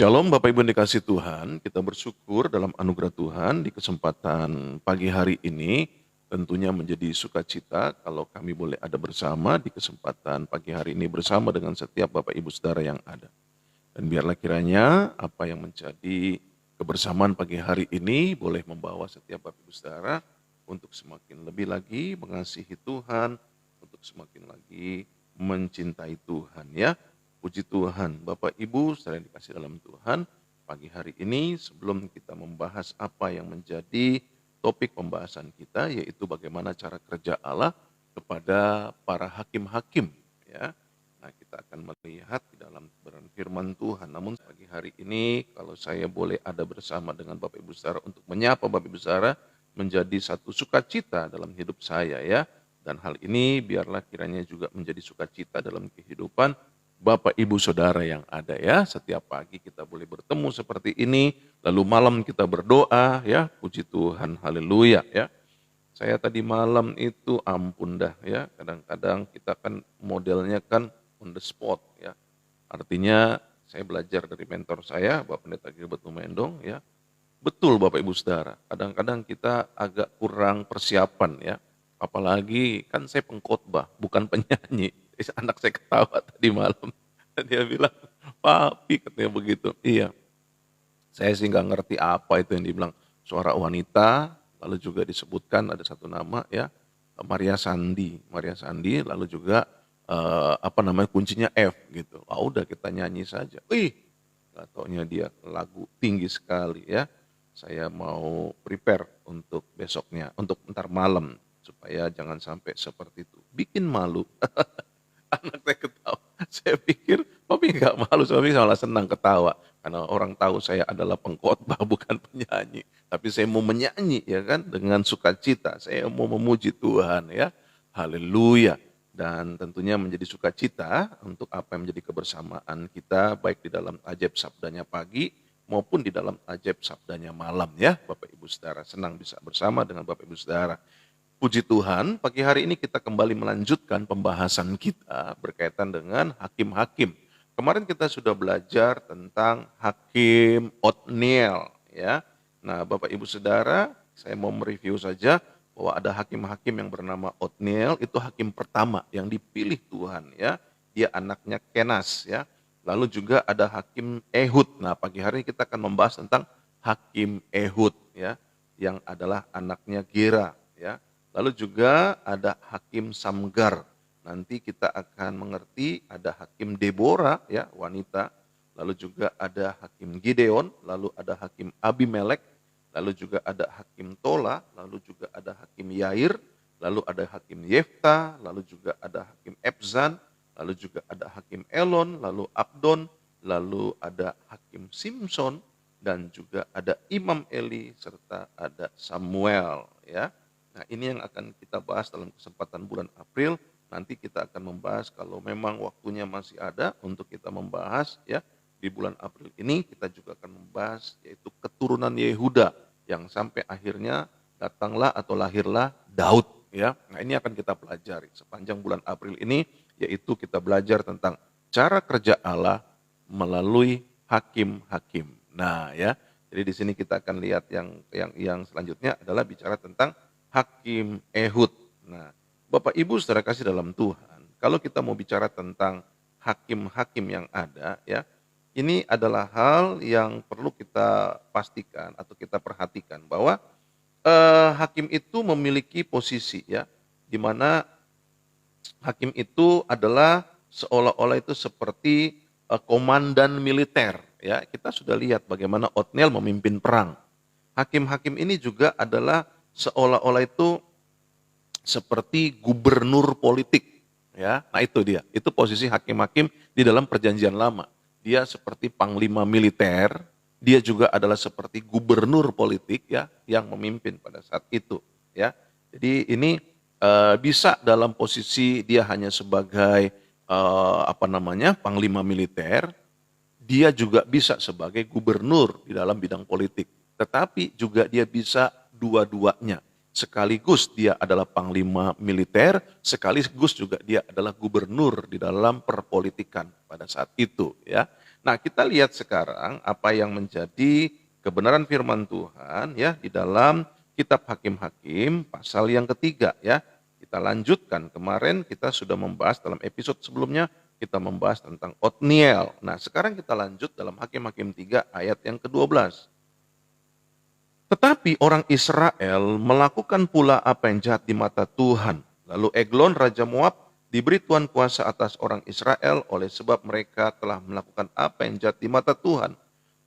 Shalom Bapak Ibu yang dikasih Tuhan, kita bersyukur dalam anugerah Tuhan di kesempatan pagi hari ini. Tentunya menjadi sukacita kalau kami boleh ada bersama di kesempatan pagi hari ini bersama dengan setiap Bapak Ibu Saudara yang ada. Dan biarlah kiranya apa yang menjadi kebersamaan pagi hari ini boleh membawa setiap Bapak Ibu Saudara untuk semakin lebih lagi mengasihi Tuhan, untuk semakin lagi mencintai Tuhan ya. Puji Tuhan, Bapak Ibu saudara yang dikasih dalam Tuhan, pagi hari ini sebelum kita membahas apa yang menjadi topik pembahasan kita, yaitu bagaimana cara kerja Allah kepada para hakim-hakim ya. Nah, kita akan melihat di dalam kebenaran firman Tuhan. Namun pagi hari ini kalau saya boleh ada bersama dengan Bapak Ibu saudara untuk menyapa Bapak Ibu saudara menjadi satu sukacita dalam hidup saya ya. Dan hal ini biarlah kiranya juga menjadi sukacita dalam kehidupan Bapak Ibu Saudara yang ada ya, setiap pagi kita boleh bertemu seperti ini, lalu malam kita berdoa ya, puji Tuhan, haleluya ya. Saya tadi malam itu ampun dah ya, kadang-kadang kita kan modelnya kan on the spot ya. Artinya saya belajar dari mentor saya, Bapak Pendeta Gilbert Tumendong ya. Betul Bapak Ibu Saudara, kadang-kadang kita agak kurang persiapan ya. Apalagi kan saya pengkhotbah, bukan penyanyi. Anak saya ketawa tadi malam. Dia bilang, papi katanya begitu. Iya, saya sih nggak ngerti apa itu yang dibilang suara wanita. Lalu juga disebutkan ada satu nama ya, Maria Sandi. Maria Sandi lalu juga kuncinya F gitu. Ah udah kita nyanyi saja. Nggak taunya dia lagu tinggi sekali ya. Saya mau prepare untuk besoknya, untuk ntar malam. Supaya jangan sampai seperti itu. Bikin malu. Anak saya ketawa. Saya pikir, papi nggak malu, papi malah senang ketawa. Karena orang tahu saya adalah pengkhotbah, bukan penyanyi. Tapi saya mau menyanyi ya kan, dengan sukacita. Saya mau memuji Tuhan ya. Haleluya. Dan tentunya menjadi sukacita untuk apa yang menjadi kebersamaan kita, baik di dalam ajaib sabdanya pagi, maupun di dalam ajaib sabdanya malam ya. Bapak Ibu Saudara, senang bisa bersama dengan Bapak Ibu Saudara. Puji Tuhan, pagi hari ini kita kembali melanjutkan pembahasan kita berkaitan dengan hakim-hakim. Kemarin kita sudah belajar tentang Hakim Otniel ya. Nah, Bapak Ibu Saudara, saya mau mereview saja bahwa ada hakim-hakim yang bernama Otniel, itu hakim pertama yang dipilih Tuhan ya. Dia anaknya Kenas ya. Lalu juga ada Hakim Ehud. Nah, pagi hari ini kita akan membahas tentang Hakim Ehud ya, yang adalah anaknya Gera ya. Lalu juga ada Hakim Samgar. Nanti kita akan mengerti ada Hakim Deborah ya, wanita. Lalu juga ada Hakim Gideon, lalu ada Hakim Abimelek, lalu juga ada Hakim Tola, lalu juga ada Hakim Yair, lalu ada Hakim Yefta, lalu juga ada Hakim Ebzan, lalu juga ada Hakim Elon, lalu Abdon, lalu ada Hakim Simson, dan juga ada Imam Eli, serta ada Samuel ya. Nah, ini yang akan kita bahas dalam kesempatan bulan April. Nanti kita akan membahas kalau memang waktunya masih ada untuk kita membahas ya. Di bulan April ini kita juga akan membahas yaitu keturunan Yehuda yang sampai akhirnya datanglah atau lahirlah Daud ya. Nah, ini akan kita pelajari sepanjang bulan April ini, yaitu kita belajar tentang cara kerja Allah melalui hakim-hakim. Nah, ya. Jadi di sini kita akan lihat yang selanjutnya adalah bicara tentang Hakim Ehud. Nah, Bapak Ibu saudara kasih dalam Tuhan, kalau kita mau bicara tentang hakim-hakim yang ada ya, ini adalah hal yang perlu kita pastikan atau kita perhatikan bahwa hakim itu memiliki posisi ya, di mana hakim itu adalah seolah-olah itu seperti komandan militer ya. Kita sudah lihat bagaimana Otniel memimpin perang. Hakim-hakim ini juga adalah seolah-olah itu seperti gubernur politik ya. Nah, itu dia. Itu posisi hakim-hakim di dalam perjanjian lama. Dia seperti panglima militer, dia juga adalah seperti gubernur politik ya yang memimpin pada saat itu ya. Jadi ini bisa dalam posisi dia hanya sebagai panglima militer, dia juga bisa sebagai gubernur di dalam bidang politik. Tetapi juga dia bisa dua-duanya. Sekaligus dia adalah panglima militer, sekaligus juga dia adalah gubernur di dalam perpolitikan pada saat itu ya. Nah, kita lihat sekarang apa yang menjadi kebenaran firman Tuhan ya di dalam kitab Hakim-Hakim pasal yang ketiga ya. Kita lanjutkan, kemarin kita sudah membahas dalam episode sebelumnya, kita membahas tentang Otniel. Nah, sekarang kita lanjut dalam Hakim-Hakim 3 ayat yang ke-12. Tetapi orang Israel melakukan pula apa yang jahat di mata Tuhan. Lalu Eglon, Raja Moab, diberi tuan kuasa atas orang Israel oleh sebab mereka telah melakukan apa yang jahat di mata Tuhan.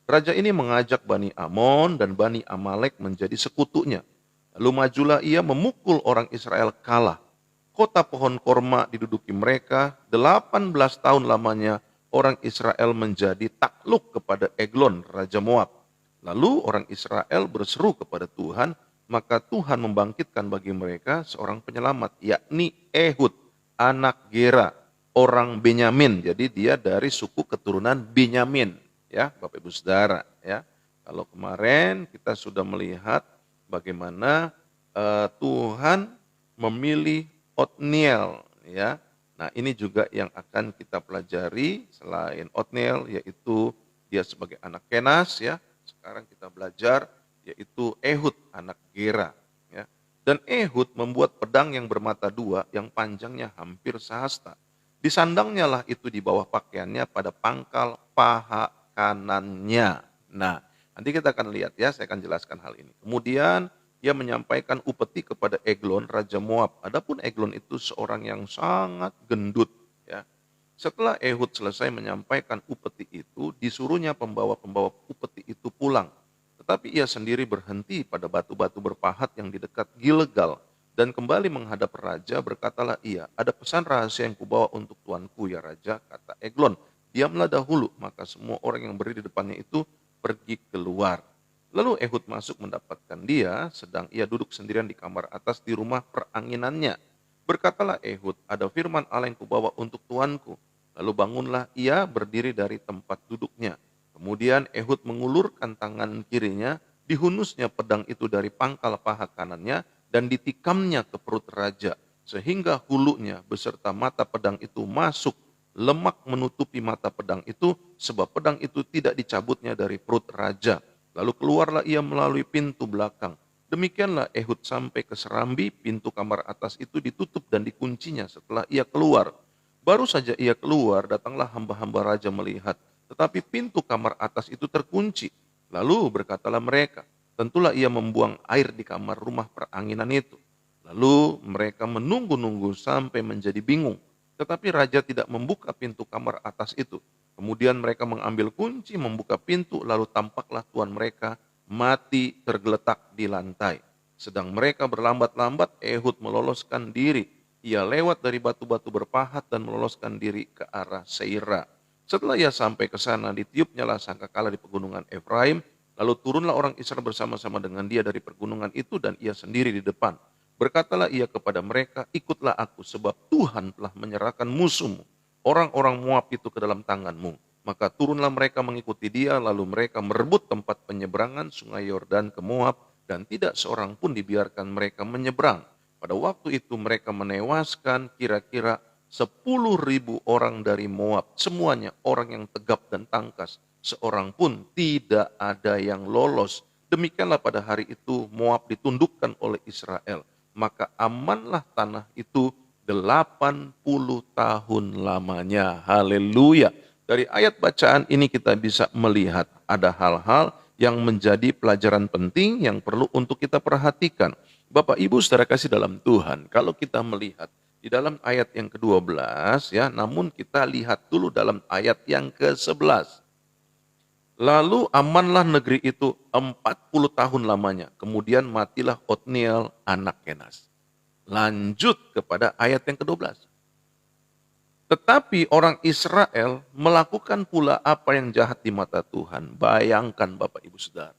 Raja ini mengajak Bani Amon dan Bani Amalek menjadi sekutunya. Lalu majulah ia memukul orang Israel kalah. Kota pohon korma diduduki mereka, 18 tahun lamanya orang Israel menjadi takluk kepada Eglon, Raja Moab. Lalu orang Israel berseru kepada Tuhan, maka Tuhan membangkitkan bagi mereka seorang penyelamat, yakni Ehud, anak Gera, orang Benyamin. Jadi dia dari suku keturunan Benyamin, ya, Bapak Ibu Saudara, ya. Kalau kemarin kita sudah melihat bagaimana Tuhan memilih Otniel, ya. Nah, ini juga yang akan kita pelajari selain Otniel, yaitu dia sebagai anak Kenas, ya. Sekarang kita belajar yaitu Ehud anak Gera. Ya. Dan Ehud membuat pedang yang bermata dua yang panjangnya hampir sehasta. Disandangnya lah itu di bawah pakaiannya pada pangkal paha kanannya. Nah, nanti kita akan lihat ya, saya akan jelaskan hal ini. Kemudian ia menyampaikan upeti kepada Eglon, Raja Moab. Adapun Eglon itu seorang yang sangat gendut. Ya. Setelah Ehud selesai menyampaikan upeti itu, disuruhnya pembawa-pembawa upeti itu pulang. Tetapi ia sendiri berhenti pada batu-batu berpahat yang di dekat Gilgal. Dan kembali menghadap raja, berkatalah ia, ada pesan rahasia yang kubawa untuk tuanku ya raja, kata Eglon. Diamlah dahulu, maka semua orang yang berdiri di depannya itu pergi keluar. Lalu Ehud masuk mendapatkan dia, sedang ia duduk sendirian di kamar atas di rumah peranginannya. Berkatalah Ehud, ada firman Allah yang kubawa untuk tuanku. Lalu bangunlah ia berdiri dari tempat duduknya. Kemudian Ehud mengulurkan tangan kirinya, dihunusnya pedang itu dari pangkal paha kanannya dan ditikamnya ke perut raja. Sehingga hulunya beserta mata pedang itu masuk, lemak menutupi mata pedang itu, sebab pedang itu tidak dicabutnya dari perut raja. Lalu keluarlah ia melalui pintu belakang. Demikianlah Ehud sampai ke serambi, pintu kamar atas itu ditutup dan dikuncinya setelah ia keluar. Baru saja ia keluar, datanglah hamba-hamba raja melihat, tetapi pintu kamar atas itu terkunci. Lalu berkatalah mereka, tentulah ia membuang air di kamar rumah peranginan itu. Lalu mereka menunggu-nunggu sampai menjadi bingung, tetapi raja tidak membuka pintu kamar atas itu. Kemudian mereka mengambil kunci, membuka pintu, lalu tampaklah tuan mereka mati tergeletak di lantai. Sedang mereka berlambat-lambat, Ehud meloloskan diri. Ia lewat dari batu-batu berpahat dan meloloskan diri ke arah Seira. Setelah ia sampai ke sana, ditiupnya lah sangkakala di pegunungan Efraim. Lalu turunlah orang Israel bersama-sama dengan dia dari pegunungan itu dan ia sendiri di depan. Berkatalah ia kepada mereka, ikutlah aku sebab Tuhan telah menyerahkan musuhmu, orang-orang Moab itu ke dalam tanganmu. Maka turunlah mereka mengikuti dia, lalu mereka merebut tempat penyeberangan sungai Yordan ke Moab, dan tidak seorang pun dibiarkan mereka menyeberang. Pada waktu itu mereka menewaskan kira-kira 10.000 orang dari Moab, semuanya orang yang tegap dan tangkas, seorang pun tidak ada yang lolos. Demikianlah pada hari itu Moab ditundukkan oleh Israel, maka amanlah tanah itu 80 tahun lamanya. Haleluya. Dari ayat bacaan ini kita bisa melihat ada hal-hal yang menjadi pelajaran penting yang perlu untuk kita perhatikan. Bapak Ibu saudara kasih dalam Tuhan, kalau kita melihat di dalam ayat yang ke-12 ya, namun kita lihat dulu dalam ayat yang ke-11. Lalu amanlah negeri itu 40 tahun lamanya, kemudian matilah Otniel anak Kenas. Lanjut kepada ayat yang ke-12. Tetapi orang Israel melakukan pula apa yang jahat di mata Tuhan. Bayangkan Bapak Ibu Saudara.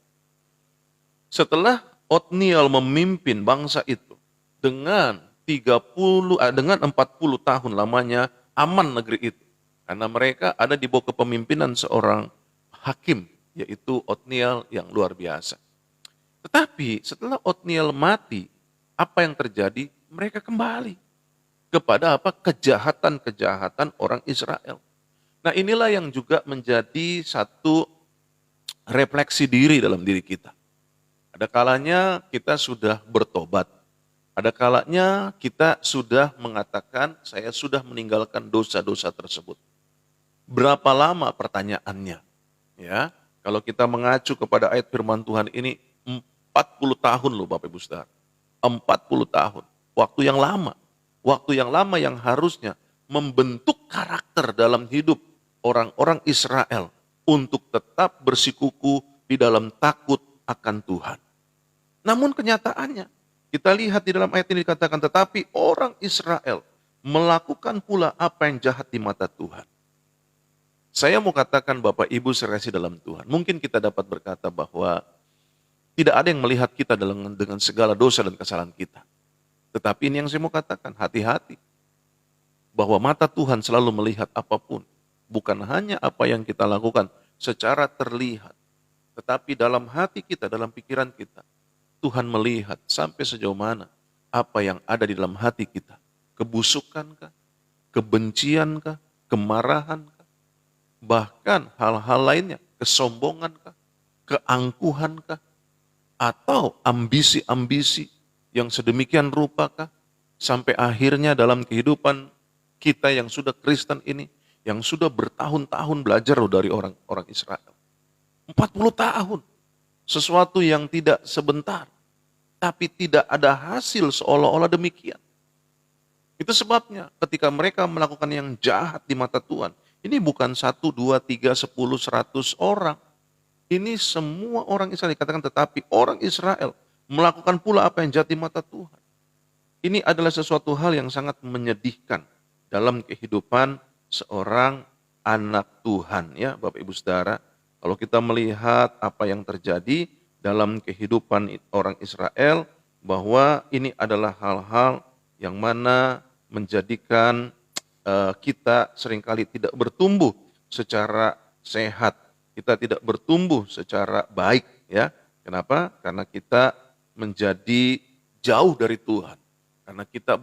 Setelah Otniel memimpin bangsa itu dengan 40 tahun lamanya aman negeri itu. Karena mereka ada di bawah kepemimpinan seorang hakim, yaitu Otniel yang luar biasa. Tetapi setelah Otniel mati, apa yang terjadi? Mereka kembali kepada kejahatan-kejahatan orang Israel. Nah, inilah yang juga menjadi satu refleksi diri dalam diri kita. Ada kalanya kita sudah bertobat. Ada kalanya kita sudah mengatakan, saya sudah meninggalkan dosa-dosa tersebut. Berapa lama pertanyaannya? Ya, kalau kita mengacu kepada ayat firman Tuhan ini, 40 tahun loh Bapak Ibu Saudara. 40 tahun. Waktu yang lama. Waktu yang lama yang harusnya membentuk karakter dalam hidup orang-orang Israel untuk tetap bersikuku di dalam takut akan Tuhan. Namun kenyataannya, kita lihat di dalam ayat ini dikatakan, tetapi orang Israel melakukan pula apa yang jahat di mata Tuhan. Saya mau katakan Bapak Ibu serasi dalam Tuhan, mungkin kita dapat berkata bahwa tidak ada yang melihat kita dengan segala dosa dan kesalahan kita. Tetapi ini yang saya mau katakan, hati-hati. Bahwa mata Tuhan selalu melihat apapun. Bukan hanya apa yang kita lakukan secara terlihat. Tetapi dalam hati kita, dalam pikiran kita. Tuhan melihat sampai sejauh mana apa yang ada di dalam hati kita. Kebusukankah? Kebenciankah? Kemarahankah? Bahkan hal-hal lainnya, kesombongankah? Keangkuhankah? Atau ambisi-ambisi yang sedemikian rupakah? Sampai akhirnya dalam kehidupan kita yang sudah Kristen ini, yang sudah bertahun-tahun belajar loh dari orang Israel. 40 tahun. Sesuatu yang tidak sebentar. Tapi tidak ada hasil seolah-olah demikian. Itu sebabnya ketika mereka melakukan yang jahat di mata Tuhan. Ini bukan 1, 2, 3, 10, 100 orang. Ini semua orang Israel dikatakan, tetapi orang Israel melakukan pula apa yang jahat di mata Tuhan. Ini adalah sesuatu hal yang sangat menyedihkan dalam kehidupan seorang anak Tuhan, ya Bapak Ibu Saudara. Kalau kita melihat apa yang terjadi dalam kehidupan orang Israel, bahwa ini adalah hal-hal yang mana menjadikan kita seringkali tidak bertumbuh secara sehat, kita tidak bertumbuh secara baik, ya. Kenapa? Karena kita menjadi jauh dari Tuhan. Karena kita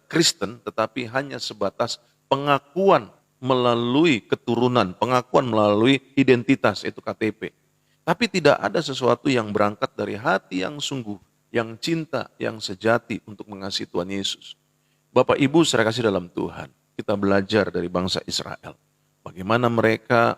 Kristen, tetapi hanya sebatas pengakuan melalui keturunan, pengakuan melalui identitas, itu KTP. Tapi tidak ada sesuatu yang berangkat dari hati yang sungguh, yang cinta, yang sejati untuk mengasihi Tuhan Yesus. Bapak Ibu saya kasih dalam Tuhan, kita belajar dari bangsa Israel. Bagaimana mereka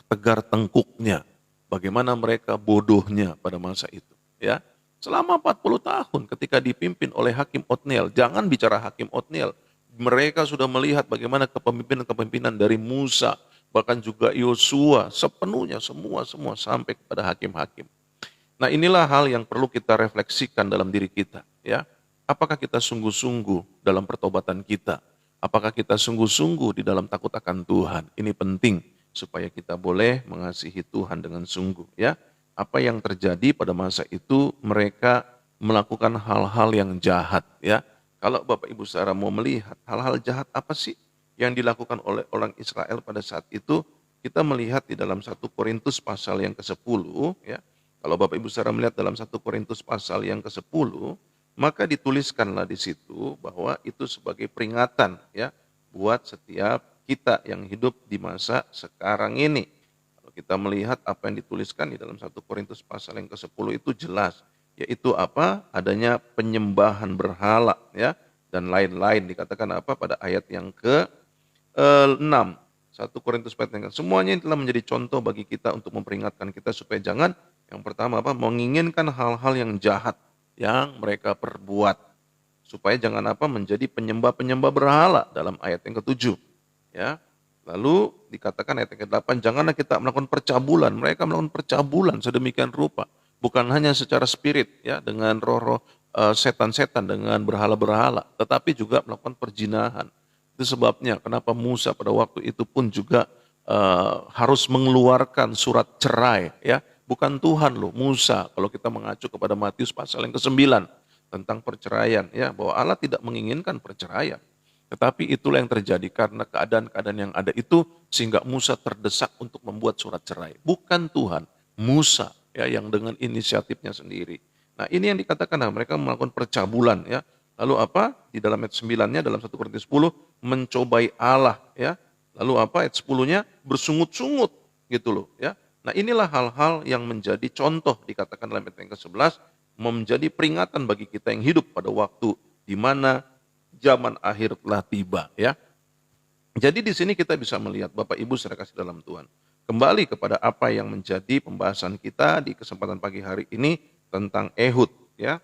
tegar tengkuknya, bagaimana mereka bodohnya pada masa itu. Ya, selama 40 tahun ketika dipimpin oleh Hakim Otniel, jangan bicara Hakim Otniel, mereka sudah melihat bagaimana kepemimpinan dari Musa, bahkan juga Yosua, sepenuhnya semua sampai kepada hakim-hakim. Nah, inilah hal yang perlu kita refleksikan dalam diri kita, ya. Apakah kita sungguh-sungguh dalam pertobatan kita? Apakah kita sungguh-sungguh di dalam takut akan Tuhan? Ini penting supaya kita boleh mengasihi Tuhan dengan sungguh, ya. Apa yang terjadi pada masa itu, mereka melakukan hal-hal yang jahat, ya. Kalau Bapak Ibu Saudara mau melihat hal-hal jahat apa sih yang dilakukan oleh orang Israel pada saat itu, kita melihat di dalam 1 Korintus pasal yang ke-10, ya. Kalau Bapak Ibu Saudara melihat dalam 1 Korintus pasal yang ke-10, maka dituliskanlah di situ bahwa itu sebagai peringatan, ya, buat setiap kita yang hidup di masa sekarang ini. Kalau kita melihat apa yang dituliskan di dalam 1 Korintus pasal yang ke-10 itu jelas, yaitu apa? Adanya penyembahan berhala, ya, dan lain-lain. Dikatakan apa pada ayat yang ke-6. 1 Korintus pasal yang semuanya telah menjadi contoh bagi kita untuk memperingatkan kita supaya jangan, yang pertama apa? Menginginkan hal-hal yang jahat yang mereka perbuat. Supaya jangan apa? Menjadi penyembah-penyembah berhala dalam ayat yang ke-7. Ya. Lalu dikatakan ayat yang ke-8, janganlah kita melakukan percabulan. Mereka melakukan percabulan sedemikian rupa. Bukan hanya secara spirit, ya, dengan roh-roh setan-setan, dengan berhala-berhala, tetapi juga melakukan perjinahan. Itu sebabnya kenapa Musa pada waktu itu pun juga harus mengeluarkan surat cerai, ya. Bukan Tuhan loh, Musa. Kalau kita mengacu kepada Matius pasal yang ke-9 tentang perceraian, ya, bahwa Allah tidak menginginkan perceraian. Tetapi itulah yang terjadi karena keadaan-keadaan yang ada itu sehingga Musa terdesak untuk membuat surat cerai. Bukan Tuhan, Musa, ya, yang dengan inisiatifnya sendiri. Nah, ini yang dikatakan, nah, mereka melakukan percabulan, ya. Lalu apa? Di dalam ayat 9-nya dalam 1 Korintus 10 mencobai Allah, ya. Lalu apa? Ayat 10-nya bersungut-sungut gitu loh ya. Nah, inilah hal-hal yang menjadi contoh dikatakan dalam ayat yang ke-11 menjadi peringatan bagi kita yang hidup pada waktu di mana zaman akhir telah tiba ya. Jadi di sini kita bisa melihat Bapak Ibu saudara kasih dalam Tuhan. Kembali kepada apa yang menjadi pembahasan kita di kesempatan pagi hari ini tentang Ehud ya.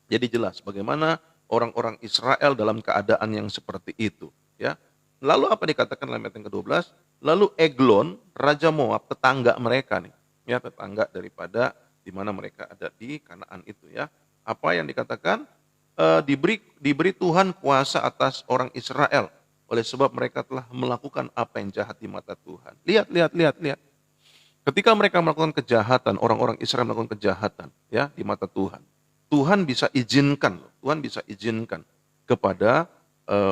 Jadi jelas bagaimana orang-orang Israel dalam keadaan yang seperti itu ya. Lalu apa dikatakan dalam ayat yang ke-12? Lalu Eglon, raja Moab, tetangga mereka nih, ya tetangga daripada di mana mereka ada di Kanaan itu ya. Apa yang dikatakan? Diberi Tuhan kuasa atas orang Israel oleh sebab mereka telah melakukan apa yang jahat di mata Tuhan. Lihat. Ketika mereka melakukan kejahatan, orang-orang Israel melakukan kejahatan ya di mata Tuhan. Tuhan bisa izinkan kepada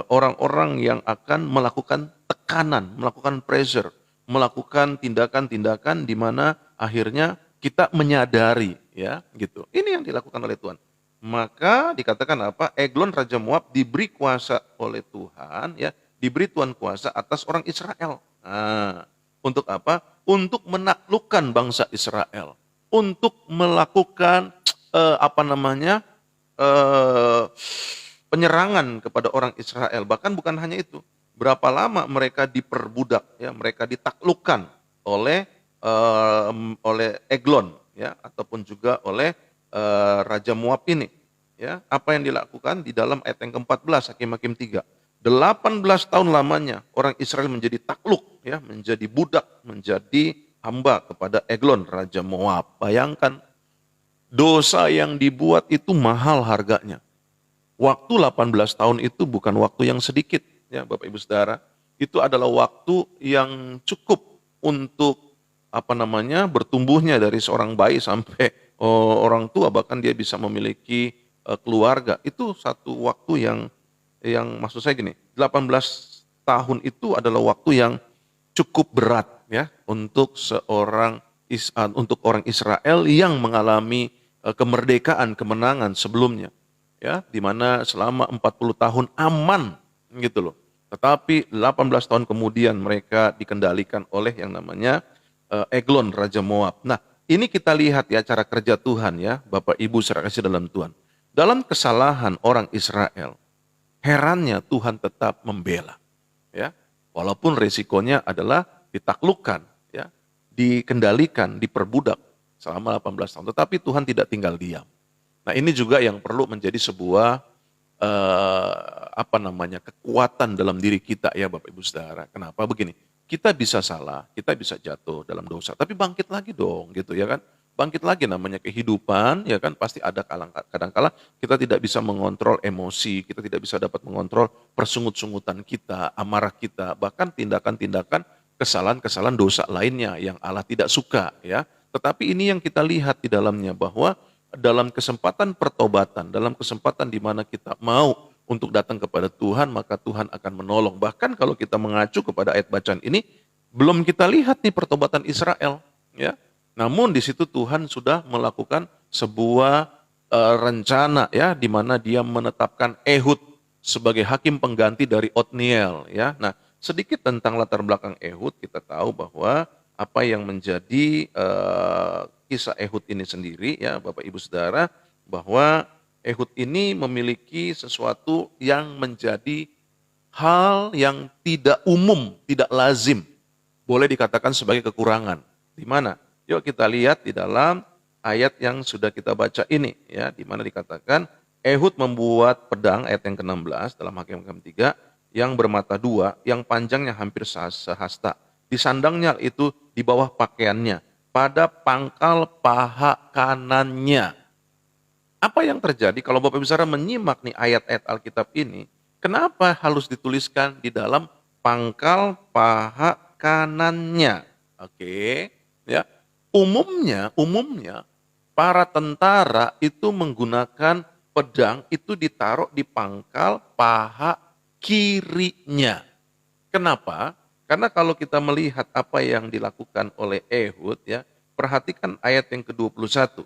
orang-orang yang akan melakukan tekanan, melakukan pressure, melakukan tindakan-tindakan di mana akhirnya kita menyadari ya gitu. Ini yang dilakukan oleh Tuhan. Maka dikatakan apa? Eglon raja Moab diberi kuasa oleh Tuhan ya, diberi Tuhan kuasa atas orang Israel. Nah, untuk apa? Untuk menaklukkan bangsa Israel, untuk melakukan penyerangan kepada orang Israel. Bahkan bukan hanya itu. Berapa lama mereka diperbudak ya, mereka ditaklukkan oleh Eglon ya, ataupun juga oleh Raja Moab ini. Ya, apa yang dilakukan di dalam ayat yang ke-14 Hakim-Hakim 3. 18 tahun lamanya orang Israel menjadi takluk ya, menjadi budak, menjadi hamba kepada Eglon Raja Moab. Bayangkan dosa yang dibuat itu mahal harganya. Waktu 18 tahun itu bukan waktu yang sedikit ya Bapak Ibu Saudara. Itu adalah waktu yang cukup untuk bertumbuhnya dari seorang bayi sampai orang tua, bahkan dia bisa memiliki keluarga. Itu satu waktu yang maksud saya gini, 18 tahun itu adalah waktu yang cukup berat ya untuk orang Israel yang mengalami kemerdekaan, kemenangan sebelumnya ya, di mana selama 40 tahun aman gitu loh. Tetapi 18 tahun kemudian mereka dikendalikan oleh yang namanya Eglon Raja Moab. Nah, ini kita lihat ya cara kerja Tuhan ya, Bapak Ibu saudara kasih dalam Tuhan. Dalam kesalahan orang Israel, herannya Tuhan tetap membela. Ya, walaupun resikonya adalah ditaklukkan, ya, dikendalikan, diperbudak selama 18 tahun. Tetapi Tuhan tidak tinggal diam. Nah, ini juga yang perlu menjadi sebuah kekuatan dalam diri kita ya Bapak Ibu Saudara. Kenapa begini? Kita bisa salah, kita bisa jatuh dalam dosa, tapi bangkit lagi dong gitu ya kan. Bangkit lagi, namanya kehidupan ya kan, pasti ada kadang-kala kita tidak bisa mengontrol emosi, kita tidak bisa dapat mengontrol persungut-sungutan kita, amarah kita, bahkan tindakan-tindakan kesalahan-kesalahan dosa lainnya yang Allah tidak suka ya. Tetapi ini yang kita lihat di dalamnya bahwa dalam kesempatan pertobatan, dalam kesempatan di mana kita mau untuk datang kepada Tuhan, maka Tuhan akan menolong. Bahkan kalau kita mengacu kepada ayat bacaan ini, belum kita lihat nih pertobatan Israel, ya. Namun di situ Tuhan sudah melakukan sebuah rencana, ya, di mana Dia menetapkan Ehud sebagai hakim pengganti dari Otniel, ya. Nah, sedikit tentang latar belakang Ehud, kita tahu bahwa apa yang menjadi kisah Ehud ini sendiri, ya, Bapak Ibu Saudara, bahwa Ehud ini memiliki sesuatu yang menjadi hal yang tidak umum, tidak lazim. Boleh dikatakan sebagai kekurangan. Di mana? Yuk kita lihat di dalam ayat yang sudah kita baca ini, ya, di mana dikatakan Ehud membuat pedang, ayat yang ke-16 dalam Hakim-Hakim 3, yang bermata dua, yang panjangnya hampir sehasta. Disandangnya itu di bawah pakaiannya, pada pangkal paha kanannya. Apa yang terjadi kalau Bapak Ibu Saudara menyimak nih ayat-ayat Alkitab ini, kenapa harus dituliskan di dalam pangkal paha kanannya? Oke, ya. Umumnya para tentara itu menggunakan pedang itu ditaruh di pangkal paha kirinya. Kenapa? Karena kalau kita melihat apa yang dilakukan oleh Ehud, ya, perhatikan ayat yang ke-21.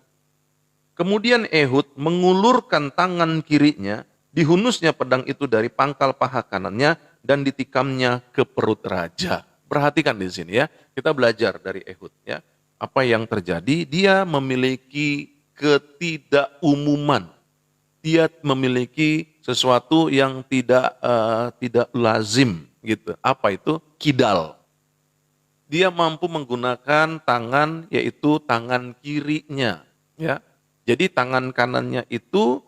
Kemudian Ehud mengulurkan tangan kirinya, dihunusnya pedang itu dari pangkal paha kanannya dan ditikamnya ke perut raja. Perhatikan di sini ya, kita belajar dari Ehud ya. Apa yang terjadi? Dia memiliki ketidakumuman. Dia memiliki sesuatu yang tidak lazim gitu. Apa itu? Kidal. Dia mampu menggunakan tangan, yaitu tangan kirinya, ya. Jadi tangan kanannya itu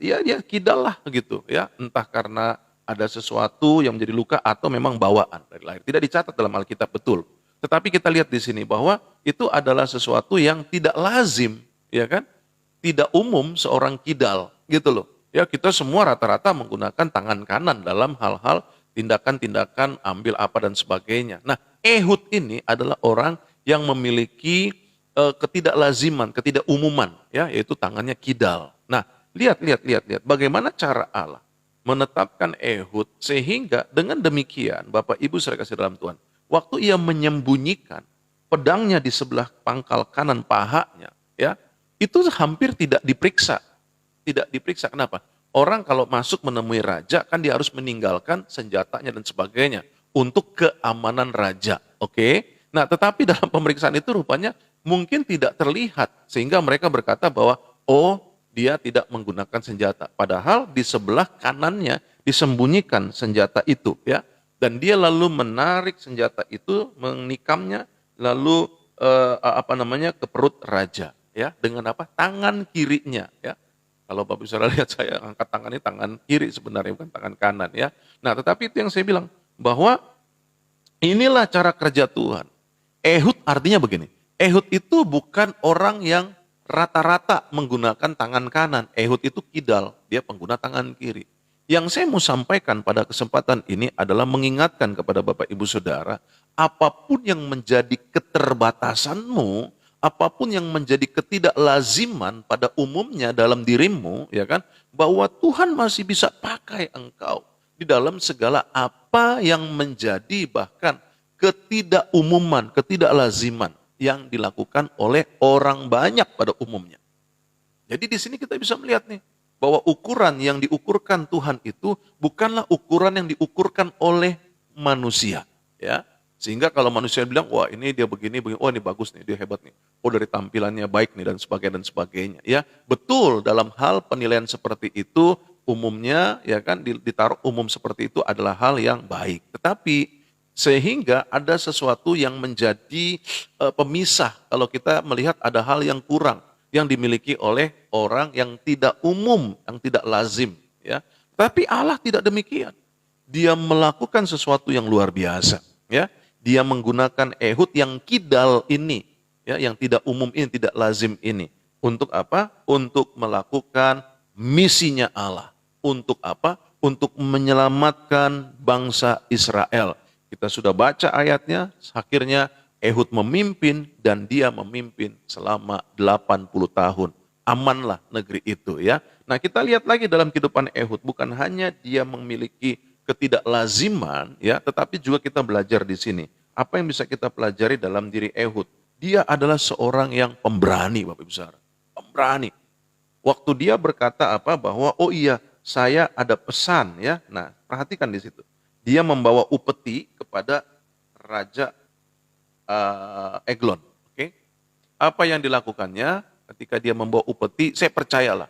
ya dia kidal lah gitu ya. Entah karena ada sesuatu yang menjadi luka atau memang bawaan dari lahir. Tidak dicatat dalam Alkitab betul. Tetapi kita lihat di sini bahwa itu adalah sesuatu yang tidak lazim, ya kan? Tidak umum seorang kidal, gitu loh. Ya kita semua rata-rata menggunakan tangan kanan dalam hal-hal tindakan-tindakan ambil apa dan sebagainya. Nah, Ehud ini adalah orang yang memiliki ketidaklaziman, ketidakumuman, ya, yaitu tangannya kidal. Nah, lihat bagaimana cara Allah menetapkan Ehud sehingga dengan demikian Bapak Ibu saudara kasih dalam Tuhan, waktu ia menyembunyikan pedangnya di sebelah pangkal kanan pahanya, ya, itu hampir tidak diperiksa. Tidak diperiksa, kenapa? Orang kalau masuk menemui raja, kan dia harus meninggalkan senjatanya dan sebagainya untuk keamanan raja. Oke? Nah, tetapi dalam pemeriksaan itu rupanya mungkin tidak terlihat. Sehingga mereka berkata bahwa, oh dia tidak menggunakan senjata. Padahal di sebelah kanannya disembunyikan senjata itu. Ya. Dan dia lalu menarik senjata itu, menikamnya, lalu ke perut raja. Ya, dengan apa? Tangan kirinya, ya. Kalau Bapak bisa lihat saya angkat tangan ini tangan kiri sebenarnya bukan tangan kanan, ya. Nah, tetapi itu yang saya bilang bahwa inilah cara kerja Tuhan. Ehud artinya begini. Ehud itu bukan orang yang rata-rata menggunakan tangan kanan. Ehud itu kidal, dia pengguna tangan kiri. Yang saya mau sampaikan pada kesempatan ini adalah mengingatkan kepada Bapak Ibu Saudara, apapun yang menjadi keterbatasanmu, apapun yang menjadi ketidaklaziman pada umumnya dalam dirimu, ya kan, bahwa Tuhan masih bisa pakai engkau di dalam segala apa yang menjadi bahkan ketidakumuman, ketidaklaziman yang dilakukan oleh orang banyak pada umumnya. Jadi di sini kita bisa melihat nih, bahwa ukuran yang diukurkan Tuhan itu bukanlah ukuran yang diukurkan oleh manusia, ya. Sehingga kalau manusia bilang, wah ini dia begini, oh ini bagus nih, dia hebat nih. Oh dari tampilannya baik nih dan sebagainya. Ya betul dalam hal penilaian seperti itu umumnya ya kan ditaruh umum seperti itu adalah hal yang baik. Tetapi sehingga ada sesuatu yang menjadi pemisah kalau kita melihat ada hal yang kurang yang dimiliki oleh orang yang tidak umum, yang tidak lazim. Ya. Tapi Allah tidak demikian. Dia melakukan sesuatu yang luar biasa. Ya. Dia menggunakan Ehud yang kidal ini, ya, yang tidak umum ini, tidak lazim ini. Untuk apa? Untuk melakukan misinya Allah. Untuk apa? Untuk menyelamatkan bangsa Israel. Kita sudah baca ayatnya, akhirnya Ehud memimpin dan dia memimpin selama 80 tahun. Amanlah negeri itu ya. Nah kita lihat lagi dalam kehidupan Ehud, bukan hanya dia memiliki ketidaklaziman ya, tetapi juga kita belajar di sini. Apa yang bisa kita pelajari dalam diri Ehud? Dia adalah seorang yang pemberani, Bapak Ibu Saudara. Pemberani. Waktu dia berkata apa bahwa oh iya, saya ada pesan ya. Nah, perhatikan di situ. Dia membawa upeti kepada Raja Eglon. Oke. Apa yang dilakukannya ketika dia membawa upeti, saya percayalah.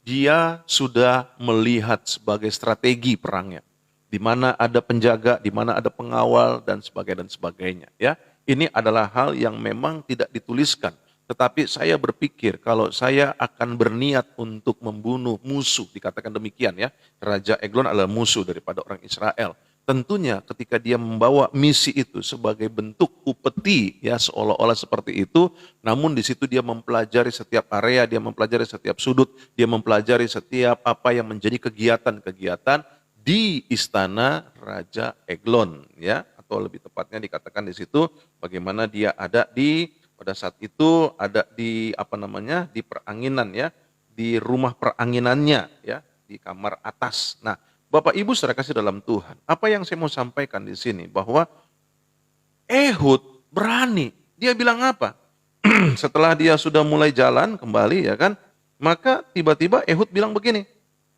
Dia sudah melihat sebagai strategi perangnya. Di mana ada penjaga, di mana ada pengawal dan sebagainya ya. Ini adalah hal yang memang tidak dituliskan, tetapi saya berpikir kalau saya akan berniat untuk membunuh musuh, dikatakan demikian ya. Raja Eglon adalah musuh daripada orang Israel. Tentunya ketika dia membawa misi itu sebagai bentuk upeti ya seolah-olah seperti itu, namun di situ dia mempelajari setiap area, dia mempelajari setiap sudut, dia mempelajari setiap apa yang menjadi kegiatan-kegiatan di istana Raja Eglon ya, atau lebih tepatnya dikatakan di situ bagaimana dia ada di pada saat itu ada di di peranginan ya, di rumah peranginannya ya, di kamar atas. Nah, Bapak Ibu saudara kasih dalam Tuhan, apa yang saya mau sampaikan di sini bahwa Ehud berani. Dia bilang apa? Setelah dia sudah mulai jalan kembali ya kan, maka tiba-tiba Ehud bilang begini.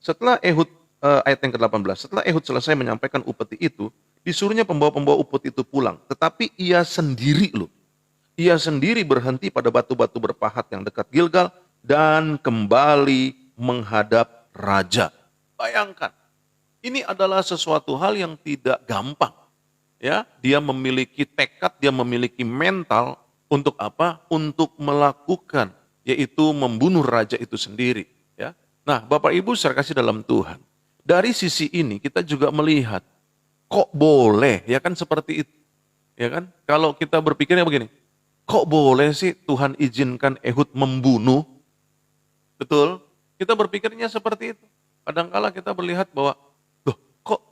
Setelah Ehud ayat yang ke-18. Setelah Ehud selesai menyampaikan upeti itu, disuruhnya pembawa-pembawa upeti itu pulang. Tetapi ia sendiri loh. Ia sendiri berhenti pada batu-batu berpahat yang dekat Gilgal dan kembali menghadap raja. Bayangkan, ini adalah sesuatu hal yang tidak gampang. Ya, dia memiliki tekad, dia memiliki mental untuk apa? Untuk melakukan, yaitu membunuh raja itu sendiri. Ya, nah Bapak Ibu saya kasih dalam Tuhan. Dari sisi ini kita juga melihat, kok boleh? Ya kan seperti itu. Ya kan? Kalau kita berpikirnya begini, kok boleh sih Tuhan izinkan Ehud membunuh? Betul? Kita berpikirnya seperti itu. Kadangkala kita melihat bahwa, loh kok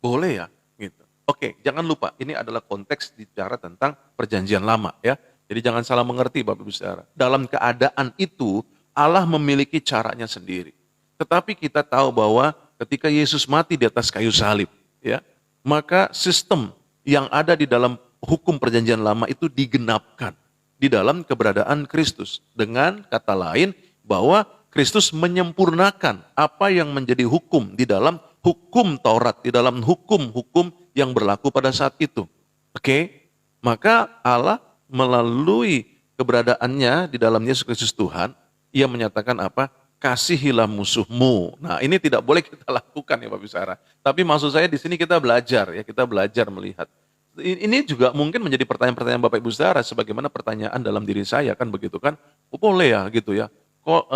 boleh ya? Gitu. Oke, jangan lupa, ini adalah konteks bicara tentang perjanjian lama ya. Jadi jangan salah mengerti Bapak Ibu Saudara. Dalam keadaan itu, Allah memiliki caranya sendiri. Tetapi kita tahu bahwa ketika Yesus mati di atas kayu salib, ya, maka sistem yang ada di dalam hukum perjanjian lama itu digenapkan di dalam keberadaan Kristus. Dengan kata lain, bahwa Kristus menyempurnakan apa yang menjadi hukum di dalam hukum Taurat, di dalam hukum-hukum yang berlaku pada saat itu. Oke? Maka Allah melalui keberadaannya di dalam Yesus Kristus Tuhan, ia menyatakan apa? Kasihilah musuhmu. Nah, ini tidak boleh kita lakukan ya Bapak Ibu Saudara. Tapi maksud saya di sini kita belajar ya, kita belajar melihat. Ini juga mungkin menjadi pertanyaan-pertanyaan Bapak Ibu Saudara sebagaimana pertanyaan dalam diri saya kan begitu kan? Oh, boleh ya gitu ya. Kok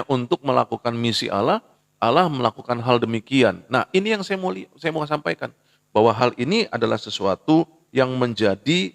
untuk melakukan misi Allah, Allah melakukan hal demikian. Nah, ini yang saya mau sampaikan bahwa hal ini adalah sesuatu yang menjadi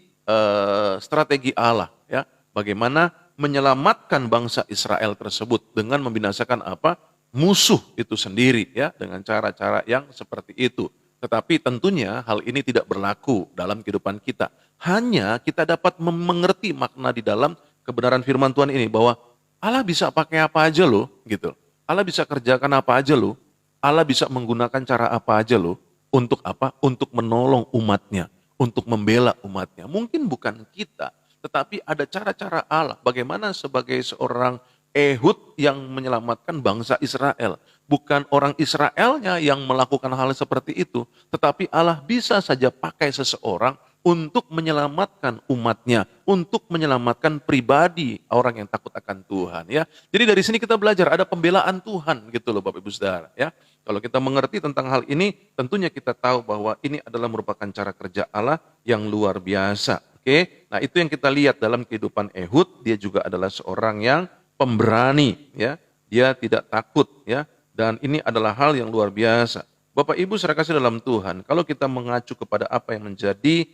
strategi Allah ya. Bagaimana menyelamatkan bangsa Israel tersebut dengan membinasakan apa? Musuh itu sendiri ya, dengan cara-cara yang seperti itu. Tetapi tentunya hal ini tidak berlaku dalam kehidupan kita. Hanya kita dapat mengerti makna di dalam kebenaran firman Tuhan ini bahwa Allah bisa pakai apa aja loh gitu. Allah bisa kerjakan apa aja loh. Allah bisa menggunakan cara apa aja loh. Untuk apa? Untuk menolong umatnya. Untuk membela umatnya. Mungkin bukan kita, tetapi ada cara-cara Allah. Bagaimana sebagai seorang Ehud yang menyelamatkan bangsa Israel. Bukan orang Israelnya yang melakukan hal seperti itu. Tetapi Allah bisa saja pakai seseorang untuk menyelamatkan umatnya. Untuk menyelamatkan pribadi orang yang takut akan Tuhan. Ya. Jadi dari sini kita belajar ada pembelaan Tuhan gitu loh Bapak Ibu Saudara. Ya. Kalau kita mengerti tentang hal ini, tentunya kita tahu bahwa ini adalah merupakan cara kerja Allah yang luar biasa. Oke, nah itu yang kita lihat dalam kehidupan Ehud, dia juga adalah seorang yang pemberani, ya, dia tidak takut, ya, dan ini adalah hal yang luar biasa. Bapak Ibu saya kasih dalam Tuhan, kalau kita mengacu kepada apa yang menjadi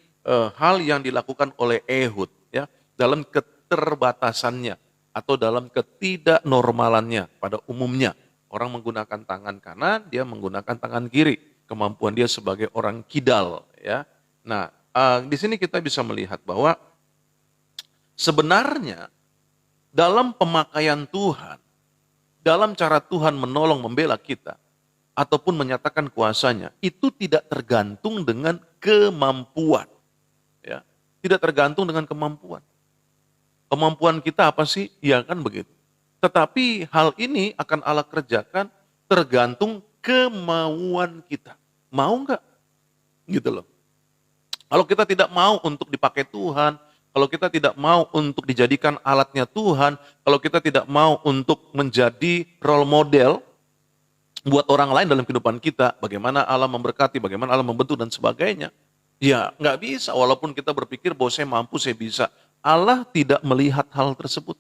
hal yang dilakukan oleh Ehud, ya, dalam keterbatasannya atau dalam ketidaknormalannya pada umumnya. Orang menggunakan tangan kanan, dia menggunakan tangan kiri. Kemampuan dia sebagai orang kidal. Ya. Nah, di sini kita bisa melihat bahwa sebenarnya dalam pemakaian Tuhan, dalam cara Tuhan menolong membela kita, ataupun menyatakan kuasanya, itu tidak tergantung dengan kemampuan. Ya. Tidak tergantung dengan kemampuan. Kemampuan kita apa sih? Ya kan begitu. Tetapi hal ini akan Allah kerjakan tergantung kemauan kita. Mau enggak? Gitu loh. Kalau kita tidak mau untuk dipakai Tuhan, kalau kita tidak mau untuk dijadikan alatnya Tuhan, kalau kita tidak mau untuk menjadi role model buat orang lain dalam kehidupan kita, bagaimana Allah memberkati, bagaimana Allah membentuk dan sebagainya. Ya nggak bisa, walaupun kita berpikir bahwa saya mampu, saya bisa. Allah tidak melihat hal tersebut.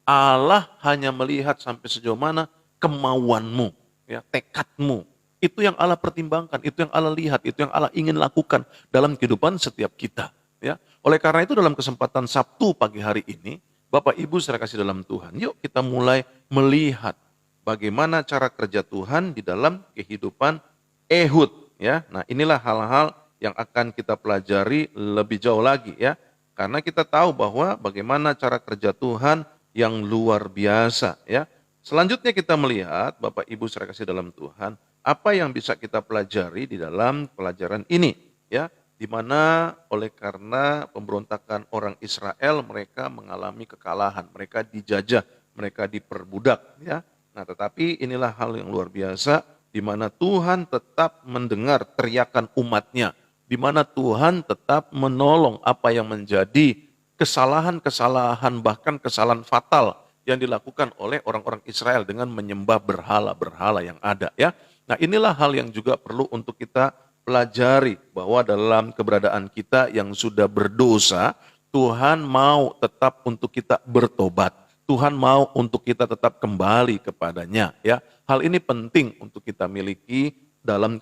Allah hanya melihat sampai sejauh mana kemauanmu, ya, tekadmu. Itu yang Allah pertimbangkan, itu yang Allah lihat, itu yang Allah ingin lakukan dalam kehidupan setiap kita. Ya. Oleh karena itu dalam kesempatan Sabtu pagi hari ini, Bapak Ibu saya kasih dalam Tuhan, yuk kita mulai melihat bagaimana cara kerja Tuhan di dalam kehidupan Ehud. Ya. Nah inilah hal-hal yang akan kita pelajari lebih jauh lagi ya. Karena kita tahu bahwa bagaimana cara kerja Tuhan yang luar biasa ya. Selanjutnya kita melihat Bapak Ibu saya kasih dalam Tuhan, apa yang bisa kita pelajari di dalam pelajaran ini ya, di mana oleh karena pemberontakan orang Israel mereka mengalami kekalahan, mereka dijajah, mereka diperbudak ya. Nah, tetapi inilah hal yang luar biasa di di mana Tuhan tetap mendengar teriakan umatnya, di mana Tuhan tetap menolong apa yang menjadi kesalahan-kesalahan, bahkan kesalahan fatal yang dilakukan oleh orang-orang Israel dengan menyembah berhala-berhala yang ada, ya. Nah, inilah hal yang juga perlu untuk kita pelajari, bahwa dalam keberadaan kita yang sudah berdosa, Tuhan mau tetap untuk kita bertobat. Tuhan mau untuk kita tetap kembali kepadanya, ya. Hal ini penting untuk kita miliki dalam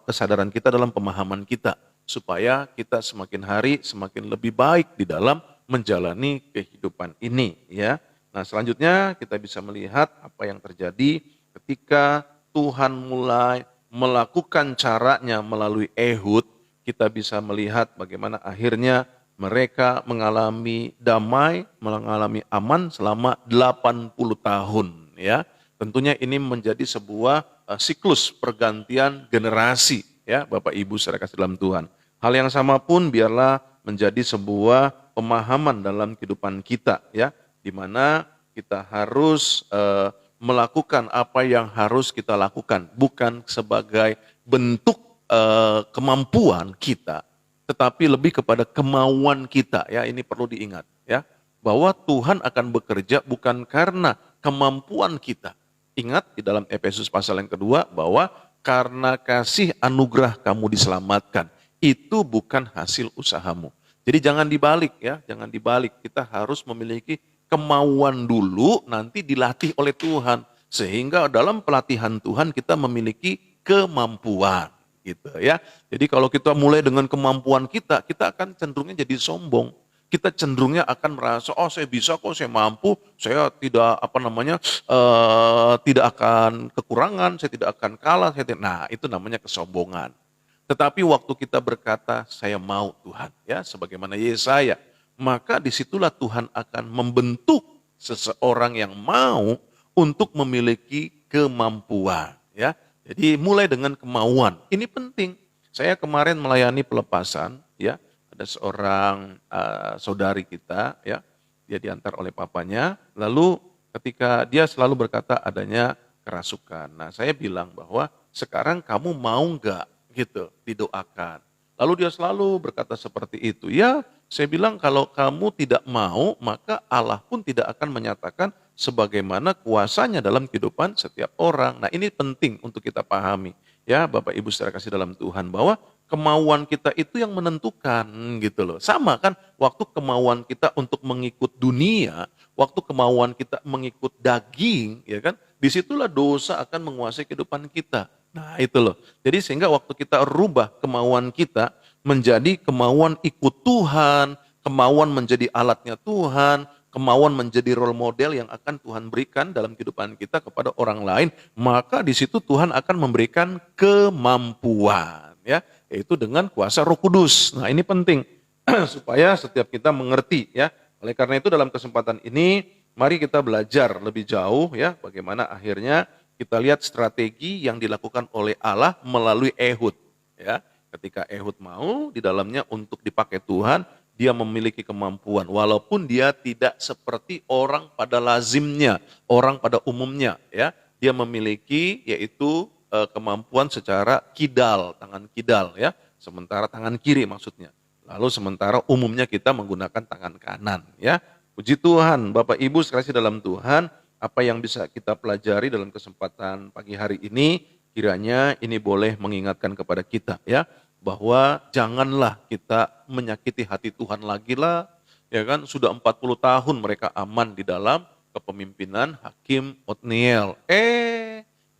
kesadaran kita, dalam pemahaman kita, supaya kita semakin hari semakin lebih baik di dalam menjalani kehidupan ini, ya. Nah, selanjutnya kita bisa melihat apa yang terjadi ketika Tuhan mulai melakukan caranya melalui Ehud. Kita bisa melihat bagaimana akhirnya mereka mengalami damai, mengalami aman selama 80 tahun, ya. Tentunya ini menjadi sebuah siklus pergantian generasi, ya, Bapak Ibu saudara kasih dalam Tuhan. Hal yang sama pun biarlah menjadi sebuah pemahaman dalam kehidupan kita, ya, di mana kita harus melakukan apa yang harus kita lakukan, bukan sebagai bentuk kemampuan kita, tetapi lebih kepada kemauan kita, ya. Ini perlu diingat, ya, bahwa Tuhan akan bekerja bukan karena kemampuan kita. Ingat di dalam Efesus pasal yang kedua bahwa karena kasih anugerah kamu diselamatkan, itu bukan hasil usahamu. Jadi jangan dibalik, ya, jangan dibalik. Kita harus memiliki kemauan dulu, nanti dilatih oleh Tuhan. Sehingga dalam pelatihan Tuhan kita memiliki kemampuan, gitu, ya. Jadi kalau kita mulai dengan kemampuan kita akan cenderungnya jadi sombong. Kita cenderungnya akan merasa, oh saya bisa kok, saya mampu, saya tidak tidak akan kekurangan, saya tidak akan kalah. Nah, itu namanya kesombongan. Tetapi waktu kita berkata, saya mau Tuhan, ya, sebagaimana Yesaya, maka disitulah Tuhan akan membentuk seseorang yang mau untuk memiliki kemampuan, ya. Jadi mulai dengan kemauan, ini penting. Saya kemarin melayani pelepasan, ya, ada seorang saudari kita, ya, dia diantar oleh papanya, lalu ketika dia selalu berkata adanya kerasukan. Nah, saya bilang bahwa sekarang kamu mau enggak gitu didoakan. Lalu dia selalu berkata seperti itu. Ya, saya bilang kalau kamu tidak mau, maka Allah pun tidak akan menyatakan sebagaimana kuasanya dalam kehidupan setiap orang. Nah, ini penting untuk kita pahami, ya, Bapak Ibu saudara kasih dalam Tuhan, bahwa kemauan kita itu yang menentukan, gitu loh. Sama kan waktu kemauan kita untuk mengikut dunia, waktu kemauan kita mengikut daging, ya kan, disitulah dosa akan menguasai kehidupan kita. Nah, itu loh. Jadi sehingga waktu kita rubah kemauan kita menjadi kemauan ikut Tuhan, kemauan menjadi alatnya Tuhan, kemauan menjadi role model yang akan Tuhan berikan dalam kehidupan kita kepada orang lain, maka di situ Tuhan akan memberikan kemampuan, ya, yaitu dengan kuasa Roh Kudus. Nah, ini penting supaya setiap kita mengerti, ya. Oleh karena itu dalam kesempatan ini mari kita belajar lebih jauh, ya, bagaimana akhirnya kita lihat strategi yang dilakukan oleh Allah melalui Ehud, ya. Ketika Ehud mau di dalamnya untuk dipakai Tuhan, dia memiliki kemampuan walaupun dia tidak seperti orang pada lazimnya, orang pada umumnya, ya. Dia memiliki yaitu kemampuan secara kidal, tangan kidal, ya. Sementara tangan kiri maksudnya. Lalu sementara umumnya kita menggunakan tangan kanan, ya. Puji Tuhan, Bapak Ibu sekalian dalam Tuhan, apa yang bisa kita pelajari dalam kesempatan pagi hari ini, kiranya ini boleh mengingatkan kepada kita, ya, bahwa janganlah kita menyakiti hati Tuhan lagi lah, ya kan, sudah 40 tahun mereka aman di dalam kepemimpinan Hakim Otniel.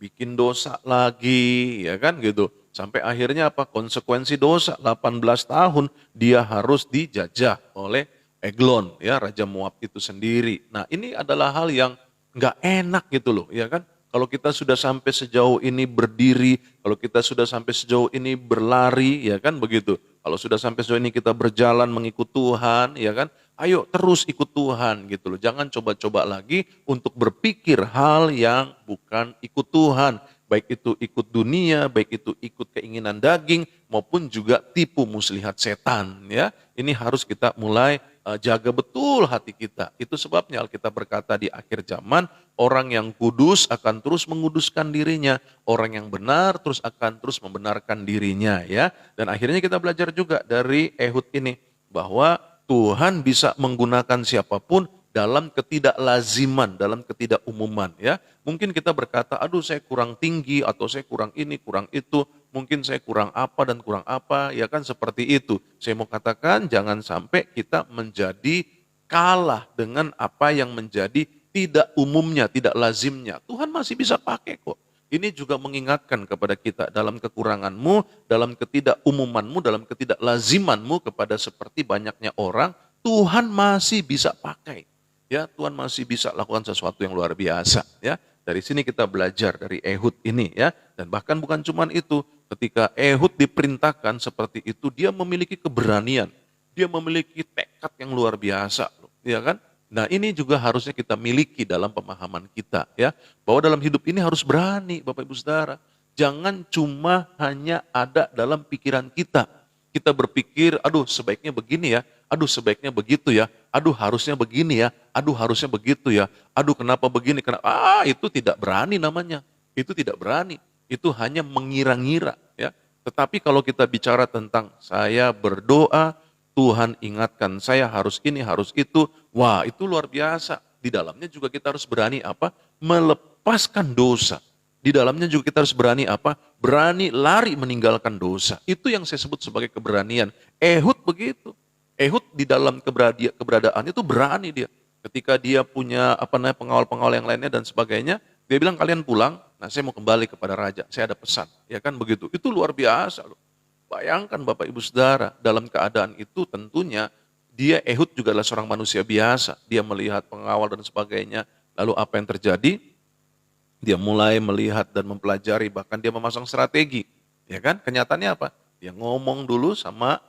Bikin dosa lagi, ya kan gitu. Sampai akhirnya apa? Konsekuensi dosa 18 tahun dia harus dijajah oleh Eglon, ya, Raja Moab itu sendiri. Nah, ini adalah hal yang nggak enak gitu loh, ya kan. Kalau kita sudah sampai sejauh ini berdiri, kalau kita sudah sampai sejauh ini berlari, ya kan begitu. Kalau sudah sampai sejauh ini kita berjalan mengikut Tuhan, ya kan. Ayo terus ikut Tuhan gitu loh. Jangan coba-coba lagi untuk berpikir hal yang bukan ikut Tuhan. Baik itu ikut dunia, baik itu ikut keinginan daging, maupun juga tipu muslihat setan, ya. Ini harus kita mulai jaga betul hati kita. Itu sebabnya Alkitab berkata di akhir zaman, orang yang kudus akan terus menguduskan dirinya, orang yang benar terus akan terus membenarkan dirinya, ya. Dan akhirnya kita belajar juga dari Ehud ini bahwa Tuhan bisa menggunakan siapapun dalam ketidaklaziman, dalam ketidakumuman, ya. Mungkin kita berkata, aduh saya kurang tinggi, atau saya kurang ini, kurang itu, mungkin saya kurang apa dan kurang apa, ya kan seperti itu. Saya mau katakan jangan sampai kita menjadi kalah dengan apa yang menjadi tidak umumnya, tidak lazimnya. Tuhan masih bisa pakai kok. Ini juga mengingatkan kepada kita dalam kekuranganmu, dalam ketidakumumanmu, dalam ketidaklazimanmu kepada seperti banyaknya orang, Tuhan masih bisa pakai. Ya, Tuhan masih bisa lakukan sesuatu yang luar biasa, ya. Dari sini kita belajar dari Ehud ini, ya. Dan bahkan bukan cuma itu, ketika Ehud diperintahkan seperti itu, dia memiliki keberanian, dia memiliki tekad yang luar biasa, ya kan? Nah, ini juga harusnya kita miliki dalam pemahaman kita, ya. Bahwa dalam hidup ini harus berani, Bapak Ibu Saudara. Jangan cuma hanya ada dalam pikiran kita. Kita berpikir, aduh sebaiknya begini ya, aduh sebaiknya begitu ya, aduh harusnya begini ya, aduh harusnya begitu ya, aduh kenapa begini, kenapa, itu tidak berani namanya, itu tidak berani, itu hanya mengira-ngira, ya. Tetapi kalau kita bicara tentang saya berdoa, Tuhan ingatkan saya harus ini, harus itu, wah itu luar biasa. Di dalamnya juga kita harus berani apa? Melepaskan dosa. Di dalamnya juga kita harus berani apa? Berani lari meninggalkan dosa. Itu yang saya sebut sebagai keberanian. Ehud begitu. Ehud di dalam keberadaan itu berani dia. Ketika dia punya pengawal-pengawal yang lainnya dan sebagainya, dia bilang kalian pulang, nah saya mau kembali kepada raja, saya ada pesan. Ya kan begitu. Itu luar biasa loh. Bayangkan Bapak Ibu Saudara, dalam keadaan itu tentunya dia Ehud juga adalah seorang manusia biasa. Dia melihat pengawal dan sebagainya. Lalu apa yang terjadi? Dia mulai melihat dan mempelajari, bahkan dia memasang strategi. Ya kan? Kenyataannya apa? Dia ngomong dulu sama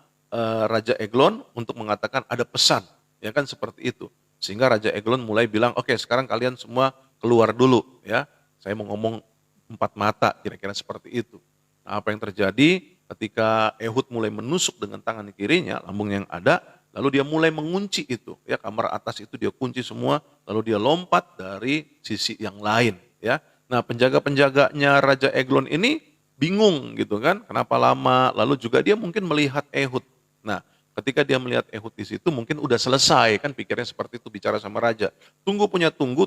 Raja Eglon untuk mengatakan ada pesan. Ya kan seperti itu. Sehingga Raja Eglon mulai bilang, oke sekarang kalian semua keluar dulu. Ya, saya mau ngomong 4 mata, kira-kira seperti itu. Nah, apa yang terjadi ketika Ehud mulai menusuk dengan tangan kirinya, lambung yang ada, lalu dia mulai mengunci itu. Ya, kamar atas itu dia kunci semua, lalu dia lompat dari sisi yang lain. Ya, nah penjaga-penjaganya Raja Eglon ini bingung gitu kan, kenapa lama, lalu juga dia mungkin melihat Ehud. Nah ketika dia melihat Ehud di situ mungkin udah selesai kan pikirnya seperti itu bicara sama Raja. Tunggu punya tunggu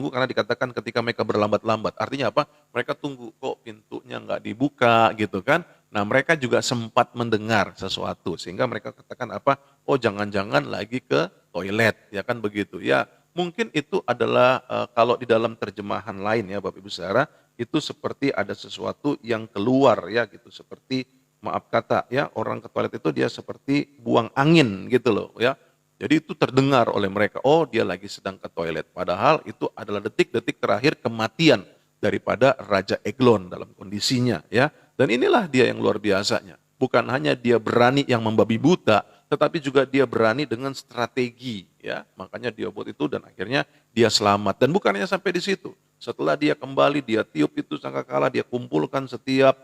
karena dikatakan ketika mereka berlambat-lambat. Artinya apa? Mereka tunggu kok pintunya nggak dibuka gitu kan. Nah mereka juga sempat mendengar sesuatu sehingga mereka katakan apa? Oh jangan-jangan lagi ke toilet ya kan begitu ya. Mungkin itu adalah kalau di dalam terjemahan lain ya Bapak Ibu Saudara, itu seperti ada sesuatu yang keluar ya gitu, seperti maaf kata ya, orang ke toilet itu dia seperti buang angin gitu loh ya. Jadi itu terdengar oleh mereka, oh dia lagi sedang ke toilet. Padahal itu adalah detik-detik terakhir kematian daripada Raja Eglon dalam kondisinya ya. Dan inilah dia yang luar biasanya. Bukan hanya dia berani yang membabi buta, tetapi juga dia berani dengan strategi ya. Makanya dia buat itu dan akhirnya dia selamat. Dan bukan hanya sampai di situ. Setelah dia kembali, dia tiup itu sangkakala, dia kumpulkan setiap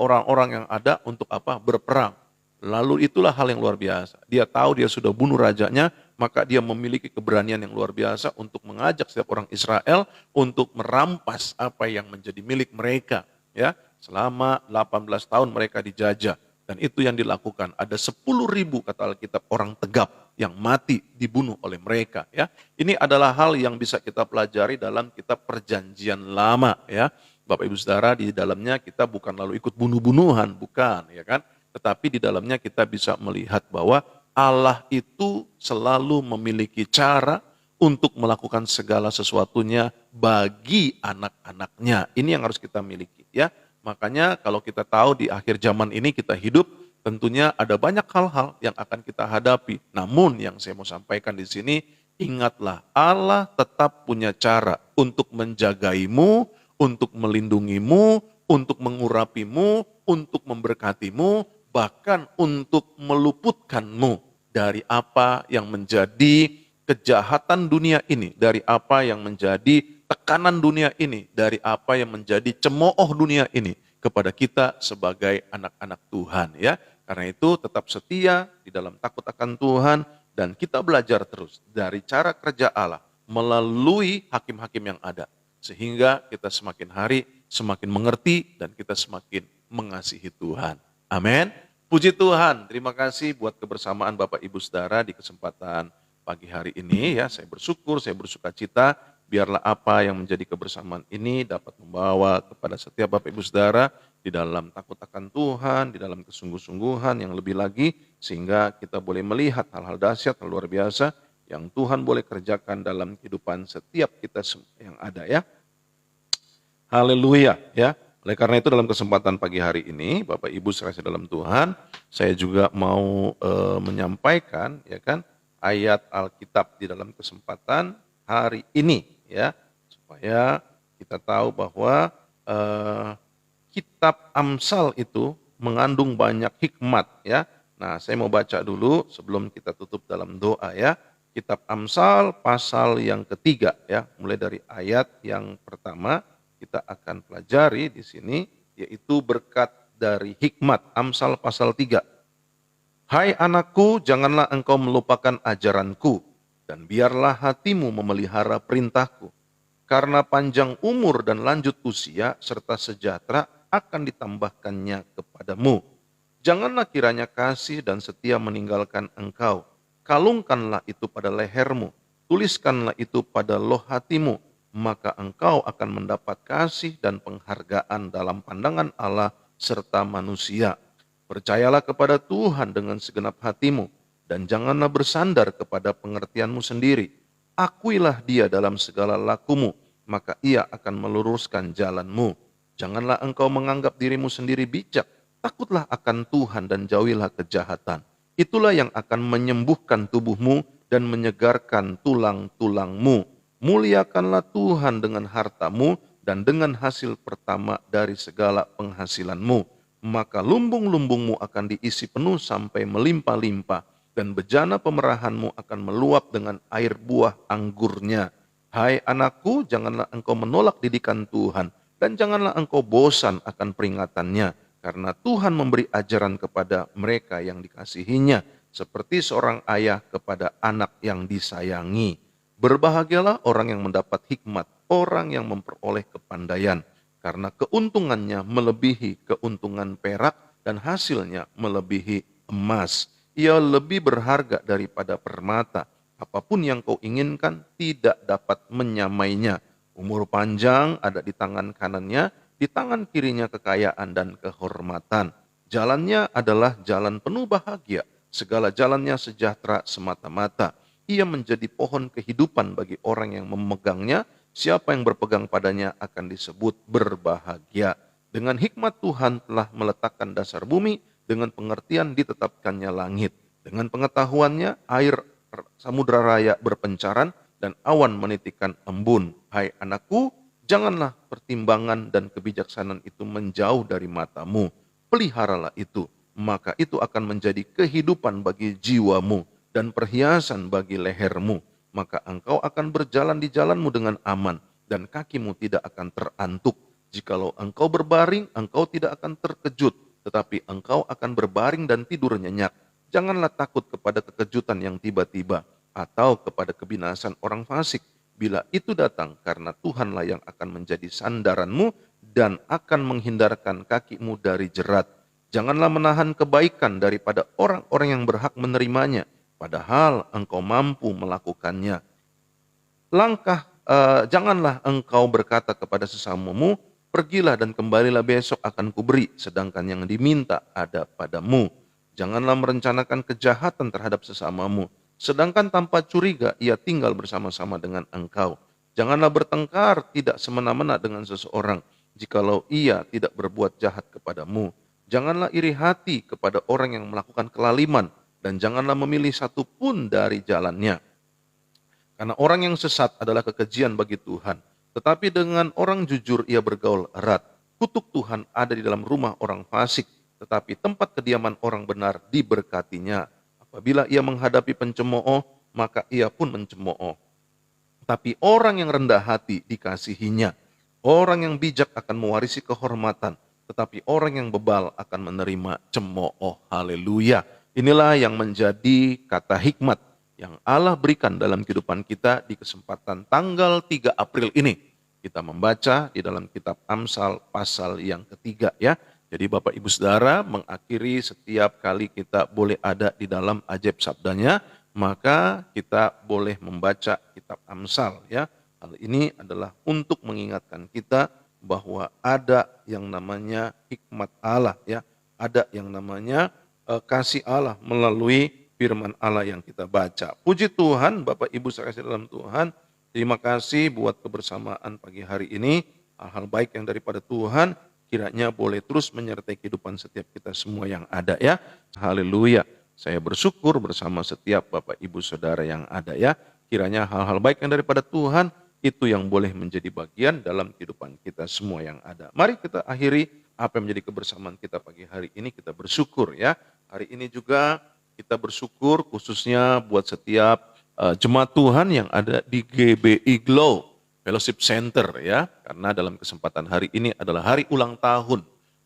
orang-orang yang ada untuk apa? Berperang. Lalu itulah hal yang luar biasa. Dia tahu dia sudah bunuh rajanya, maka dia memiliki keberanian yang luar biasa untuk mengajak setiap orang Israel untuk merampas apa yang menjadi milik mereka ya. Selama 18 tahun mereka dijajah. Dan itu yang dilakukan. Ada 10.000 kata Alkitab orang tegap yang mati dibunuh oleh mereka. Ya, ini adalah hal yang bisa kita pelajari dalam kitab Perjanjian Lama. Ya, Bapak Ibu Saudara, di dalamnya kita bukan lalu ikut bunuh-bunuhan, bukan, ya kan? Tetapi di dalamnya kita bisa melihat bahwa Allah itu selalu memiliki cara untuk melakukan segala sesuatunya bagi anak-anaknya. Ini yang harus kita miliki. Ya. Makanya kalau kita tahu di akhir zaman ini kita hidup, tentunya ada banyak hal-hal yang akan kita hadapi. Namun yang saya mau sampaikan di sini, ingatlah Allah tetap punya cara untuk menjagaimu, untuk melindungimu, untuk mengurapimu, untuk memberkatimu, bahkan untuk meluputkanmu dari apa yang menjadi kejahatan dunia ini, dari apa yang menjadi tekanan dunia ini, dari apa yang menjadi cemooh dunia ini kepada kita sebagai anak-anak Tuhan ya. Karena itu tetap setia di dalam takut akan Tuhan, dan kita belajar terus dari cara kerja Allah melalui hakim-hakim yang ada. Sehingga kita semakin hari semakin mengerti dan kita semakin mengasihi Tuhan. Amin. Puji Tuhan, terima kasih buat kebersamaan Bapak Ibu Saudara di kesempatan pagi hari ini ya. Saya bersyukur, saya bersuka cita, biarlah apa yang menjadi kebersamaan ini dapat membawa kepada setiap Bapak Ibu Saudara di dalam takut akan Tuhan, di dalam kesungguh-sungguhan yang lebih lagi, sehingga kita boleh melihat hal-hal dahsyat, hal luar biasa yang Tuhan boleh kerjakan dalam kehidupan setiap kita yang ada ya. Haleluya ya. Oleh karena itu dalam kesempatan pagi hari ini, Bapak Ibu serasi dalam Tuhan, saya juga mau menyampaikan ya kan ayat Alkitab di dalam kesempatan hari ini ya, supaya kita tahu bahwa kitab Amsal itu mengandung banyak hikmat ya. Nah, saya mau baca dulu sebelum kita tutup dalam doa ya. Kitab Amsal pasal yang ketiga ya, mulai dari ayat yang pertama kita akan pelajari di sini, yaitu berkat dari hikmat. Amsal pasal 3. Hai anakku, janganlah engkau melupakan ajaranku, dan biarlah hatimu memelihara perintahku. Karena panjang umur dan lanjut usia serta sejahtera akan ditambahkannya kepadamu. Janganlah kiranya kasih dan setia meninggalkan engkau. Kalungkanlah itu pada lehermu, tuliskanlah itu pada loh hatimu, maka engkau akan mendapat kasih dan penghargaan dalam pandangan Allah serta manusia. Percayalah kepada Tuhan dengan segenap hatimu, dan janganlah bersandar kepada pengertianmu sendiri. Akuilah Dia dalam segala lakumu, maka Ia akan meluruskan jalanmu. Janganlah engkau menganggap dirimu sendiri bijak, takutlah akan Tuhan dan jauhilah kejahatan. Itulah yang akan menyembuhkan tubuhmu dan menyegarkan tulang-tulangmu. Muliakanlah Tuhan dengan hartamu dan dengan hasil pertama dari segala penghasilanmu. Maka lumbung-lumbungmu akan diisi penuh sampai melimpah-limpah, dan bejana pemerahanmu akan meluap dengan air buah anggurnya. Hai anakku, janganlah engkau menolak didikan Tuhan, dan janganlah engkau bosan akan peringatannya, karena Tuhan memberi ajaran kepada mereka yang dikasihinya, seperti seorang ayah kepada anak yang disayangi. Berbahagialah orang yang mendapat hikmat, orang yang memperoleh kepandaian, karena keuntungannya melebihi keuntungan perak dan hasilnya melebihi emas. Ia lebih berharga daripada permata. Apapun yang kau inginkan tidak dapat menyamainya. Umur panjang ada di tangan kanannya, di tangan kirinya kekayaan dan kehormatan. Jalannya adalah jalan penuh bahagia, segala jalannya sejahtera semata-mata. Ia menjadi pohon kehidupan bagi orang yang memegangnya. Siapa yang berpegang padanya akan disebut berbahagia. Dengan hikmat Tuhan telah meletakkan dasar bumi, dengan pengertian ditetapkannya langit. Dengan pengetahuannya air samudra raya berpencaran dan awan menitikan embun. Hai anakku, janganlah pertimbangan dan kebijaksanaan itu menjauh dari matamu. Peliharalah itu, maka itu akan menjadi kehidupan bagi jiwamu dan perhiasan bagi lehermu. Maka engkau akan berjalan di jalanmu dengan aman, dan kakimu tidak akan terantuk. Jikalau engkau berbaring, engkau tidak akan terkejut, tetapi engkau akan berbaring dan tidur nyenyak. Janganlah takut kepada kekejutan yang tiba-tiba, atau kepada kebinasan orang fasik. Bila itu datang, karena Tuhanlah yang akan menjadi sandaranmu dan akan menghindarkan kakimu dari jerat. Janganlah menahan kebaikan daripada orang-orang yang berhak menerimanya, padahal engkau mampu melakukannya. Janganlah engkau berkata kepada sesamamu, pergilah dan kembalilah besok akan kuberi, sedangkan yang diminta ada padamu. Janganlah merencanakan kejahatan terhadap sesamamu, sedangkan tanpa curiga ia tinggal bersama-sama dengan engkau. Janganlah bertengkar tidak semena-mena dengan seseorang, jikalau ia tidak berbuat jahat kepadamu. Janganlah iri hati kepada orang yang melakukan kelaliman, dan janganlah memilih satu pun dari jalannya. Karena orang yang sesat adalah kekejian bagi Tuhan, tetapi dengan orang jujur ia bergaul erat. Kutuk Tuhan ada di dalam rumah orang fasik, tetapi tempat kediaman orang benar diberkatinya. Apabila ia menghadapi pencemooh, maka ia pun mencemooh. Tapi orang yang rendah hati dikasihinya. Orang yang bijak akan mewarisi kehormatan, tetapi orang yang bebal akan menerima cemooh. Haleluya. Inilah yang menjadi kata hikmat yang Allah berikan dalam kehidupan kita di kesempatan tanggal 3 April ini. Kita membaca di dalam kitab Amsal pasal yang ketiga ya. Jadi Bapak Ibu Saudara mengakhiri setiap kali kita boleh ada di dalam ajaib sabdanya, maka kita boleh membaca kitab Amsal ya. Hal ini adalah untuk mengingatkan kita bahwa ada yang namanya hikmat Allah ya. Ada yang namanya kasih Allah melalui firman Allah yang kita baca. Puji Tuhan, Bapak Ibu saya kasih dalam Tuhan. Terima kasih buat kebersamaan pagi hari ini. Hal-hal baik yang daripada Tuhan kiranya boleh terus menyertai kehidupan setiap kita semua yang ada ya. Haleluya. Saya bersyukur bersama setiap Bapak Ibu Saudara yang ada ya. Kiranya hal-hal baik yang daripada Tuhan itu yang boleh menjadi bagian dalam kehidupan kita semua yang ada. Mari kita akhiri apa yang menjadi kebersamaan kita pagi hari ini, kita bersyukur ya. Hari ini juga kita bersyukur khususnya buat setiap jemaat Tuhan yang ada di GBI Glow Fellowship Center ya. Karena dalam kesempatan hari ini adalah hari ulang tahun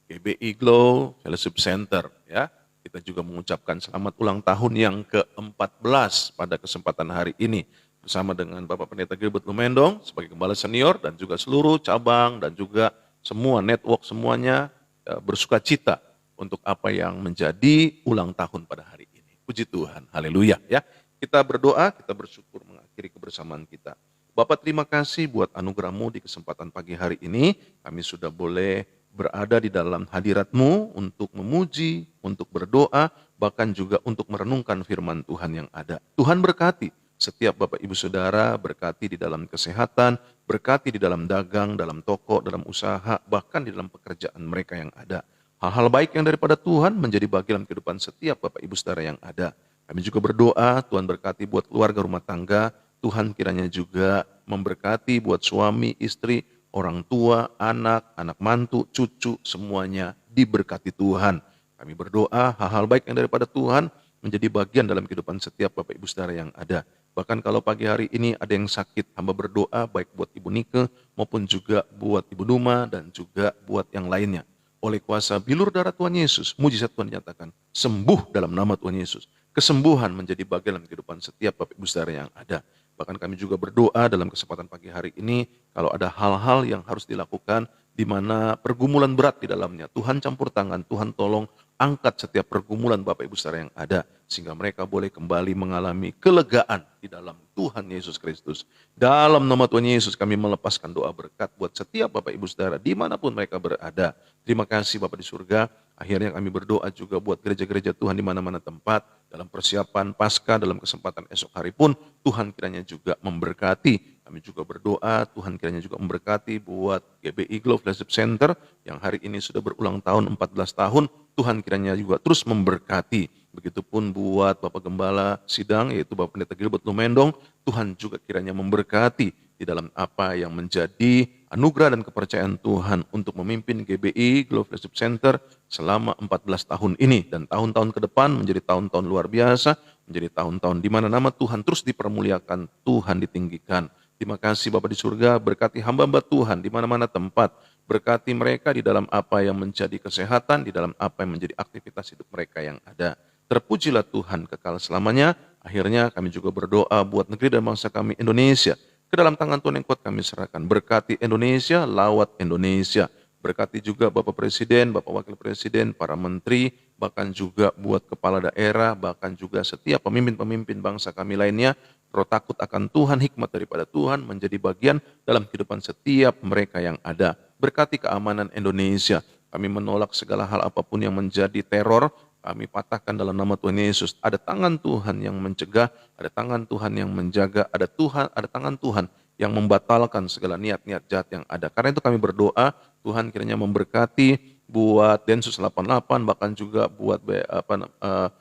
GBI Glow Fellowship Center ya. Kita juga mengucapkan selamat ulang tahun yang ke-14 pada kesempatan hari ini. Bersama dengan Bapak Pendeta Gilbert Lumendong sebagai Gembala Senior dan juga seluruh cabang dan juga semua network semuanya bersuka cita untuk apa yang menjadi ulang tahun pada hari ini. Puji Tuhan, haleluya ya. Kita berdoa, kita bersyukur mengakhiri kebersamaan kita. Bapak terima kasih buat anugerah-Mu di kesempatan pagi hari ini. Kami sudah boleh berada di dalam hadirat-Mu untuk memuji, untuk berdoa, bahkan juga untuk merenungkan firman Tuhan yang ada. Tuhan berkati setiap Bapak Ibu Saudara, berkati di dalam kesehatan, berkati di dalam dagang, dalam toko, dalam usaha, bahkan di dalam pekerjaan mereka yang ada. Hal-hal baik yang daripada Tuhan menjadi bagian dalam kehidupan setiap Bapak Ibu Saudara yang ada. Kami juga berdoa, Tuhan berkati buat keluarga rumah tangga, Tuhan kiranya juga memberkati buat suami, istri, orang tua, anak, anak mantu, cucu, semuanya diberkati Tuhan. Kami berdoa hal-hal baik yang daripada Tuhan menjadi bagian dalam kehidupan setiap Bapak Ibu Saudara yang ada. Bahkan kalau pagi hari ini ada yang sakit, hamba berdoa baik buat Ibu Nike maupun juga buat Ibu Duma dan juga buat yang lainnya. Oleh kuasa bilur darah Tuhan Yesus, mujizat Tuhan dinyatakan sembuh dalam nama Tuhan Yesus. Kesembuhan menjadi bagian dalam kehidupan setiap Bapak Ibu Saudara yang ada. Bahkan kami juga berdoa dalam kesempatan pagi hari ini, kalau ada hal-hal yang harus dilakukan, di mana pergumulan berat di dalamnya, Tuhan campur tangan, Tuhan tolong angkat setiap pergumulan Bapak Ibu Saudara yang ada, sehingga mereka boleh kembali mengalami kelegaan di dalam Tuhan Yesus Kristus. Dalam nama Tuhan Yesus kami melepaskan doa berkat buat setiap Bapak Ibu Saudara, dimanapun mereka berada. Terima kasih Bapak di surga. Akhirnya kami berdoa juga buat gereja-gereja Tuhan di mana-mana tempat, dalam persiapan Paskah, dalam kesempatan esok hari pun, Tuhan kiranya juga memberkati. Kami juga berdoa, Tuhan kiranya juga memberkati buat GBI Glow Fellowship Center, yang hari ini sudah berulang tahun 14 tahun, Tuhan kiranya juga terus memberkati. Begitupun buat Bapak Gembala Sidang, yaitu Bapak Pendeta Gilbert Lumendong, Tuhan juga kiranya memberkati di dalam apa yang menjadi anugerah dan kepercayaan Tuhan untuk memimpin GBI Glow Fellowship Center selama 14 tahun ini. Dan tahun-tahun ke depan menjadi tahun-tahun luar biasa, menjadi tahun-tahun di mana nama Tuhan terus dipermuliakan, Tuhan ditinggikan. Terima kasih Bapak di surga, berkati hamba-hamba Tuhan di mana-mana tempat. Berkati mereka di dalam apa yang menjadi kesehatan, di dalam apa yang menjadi aktivitas hidup mereka yang ada. Terpujilah Tuhan kekal selamanya. Akhirnya kami juga berdoa buat negeri dan bangsa kami Indonesia. Ke dalam tangan Tuhan yang kuat kami serahkan. Berkati Indonesia, lawat Indonesia. Berkati juga Bapak Presiden, Bapak Wakil Presiden, para menteri, bahkan juga buat kepala daerah, bahkan juga setiap pemimpin-pemimpin bangsa kami lainnya. Roh takut akan Tuhan, hikmat daripada Tuhan menjadi bagian dalam kehidupan setiap mereka yang ada. Berkati keamanan Indonesia. Kami menolak segala hal apapun yang menjadi teror. Kami patahkan dalam nama Tuhan Yesus. Ada tangan Tuhan yang mencegah, ada tangan Tuhan yang menjaga, ada tangan Tuhan yang membatalkan segala niat-niat jahat yang ada. Karena itu kami berdoa, Tuhan kiranya memberkati buat Densus 88, bahkan juga buat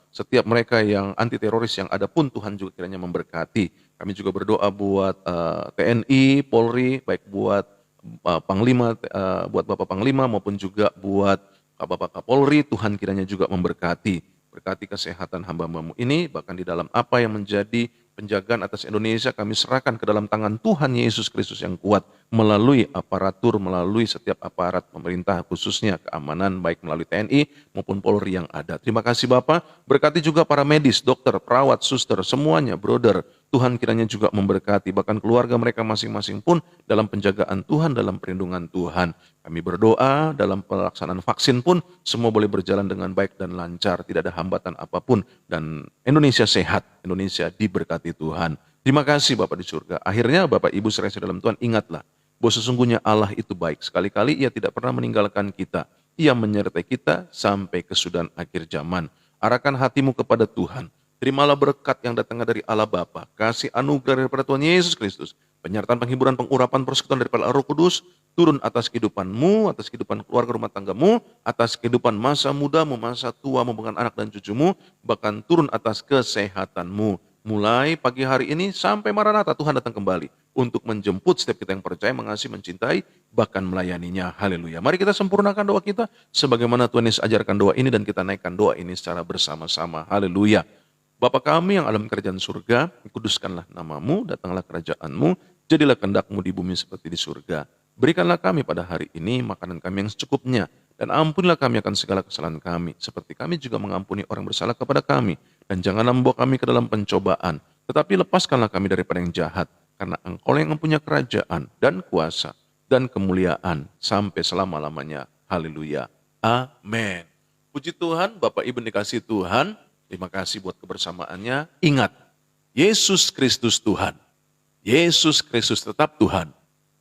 setiap mereka yang anti teroris yang ada pun Tuhan juga kiranya memberkati. Kami juga berdoa buat TNI, Polri, baik buat Panglima, buat Bapak Panglima maupun juga buat Bapak Kapolri, Tuhan kiranya juga memberkati. Berkati kesehatan hamba-Mu ini, bahkan di dalam apa yang menjadi penjagaan atas Indonesia kami serahkan ke dalam tangan Tuhan Yesus Kristus yang kuat melalui aparatur, melalui setiap aparat pemerintah khususnya keamanan baik melalui TNI maupun Polri yang ada. Terima kasih Bapak, berkati juga para medis, dokter, perawat, suster, semuanya, brother. Tuhan kiranya juga memberkati, bahkan keluarga mereka masing-masing pun dalam penjagaan Tuhan, dalam perlindungan Tuhan. Kami berdoa dalam pelaksanaan vaksin pun semua boleh berjalan dengan baik dan lancar, tidak ada hambatan apapun. Dan Indonesia sehat, Indonesia diberkati Tuhan. Terima kasih Bapak di surga. Akhirnya Bapak Ibu serasi dalam Tuhan, ingatlah bahwa sesungguhnya Allah itu baik. Sekali-kali Ia tidak pernah meninggalkan kita. Ia menyertai kita sampai kesudahan akhir zaman. Arahkan hatimu kepada Tuhan. Terimalah berkat yang datang dari Allah Bapa, kasih anugerah daripada Tuhan Yesus Kristus, penyertaan penghiburan, pengurapan, persekutuan daripada Roh Kudus, turun atas kehidupanmu, atas kehidupan keluarga rumah tanggamu, atas kehidupan masa mudamu, masa tuamu dengan anak dan cucumu, bahkan turun atas kesehatanmu. Mulai pagi hari ini sampai Maranatha Tuhan datang kembali untuk menjemput setiap kita yang percaya, mengasihi, mencintai, bahkan melayaninya. Haleluya. Mari kita sempurnakan doa kita sebagaimana Tuhan Yesus ajarkan doa ini dan kita naikkan doa ini secara bersama-sama. Haleluya. Bapa kami yang alam kerajaan surga, kuduskanlah namamu, datanglah kerajaanmu, jadilah kehendakmu di bumi seperti di surga. Berikanlah kami pada hari ini makanan kami yang secukupnya, dan ampunilah kami akan segala kesalahan kami, seperti kami juga mengampuni orang bersalah kepada kami. Dan janganlah membawa kami ke dalam pencobaan, tetapi lepaskanlah kami daripada yang jahat, karena Engkau yang mempunyai kerajaan dan kuasa dan kemuliaan sampai selama-lamanya. Haleluya. Amin. Puji Tuhan, Bapak Ibu dikasihi Tuhan. Terima kasih buat kebersamaannya. Ingat, Yesus Kristus Tuhan. Yesus Kristus tetap Tuhan.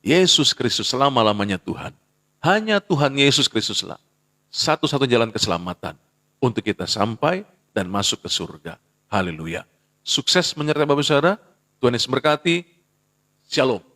Yesus Kristus selama-lamanya Tuhan. Hanya Tuhan Yesus Kristuslah satu-satu jalan keselamatan untuk kita sampai dan masuk ke surga. Haleluya. Sukses menyertai Bapak Saudara. Tuhan Yesus berkati. Shalom.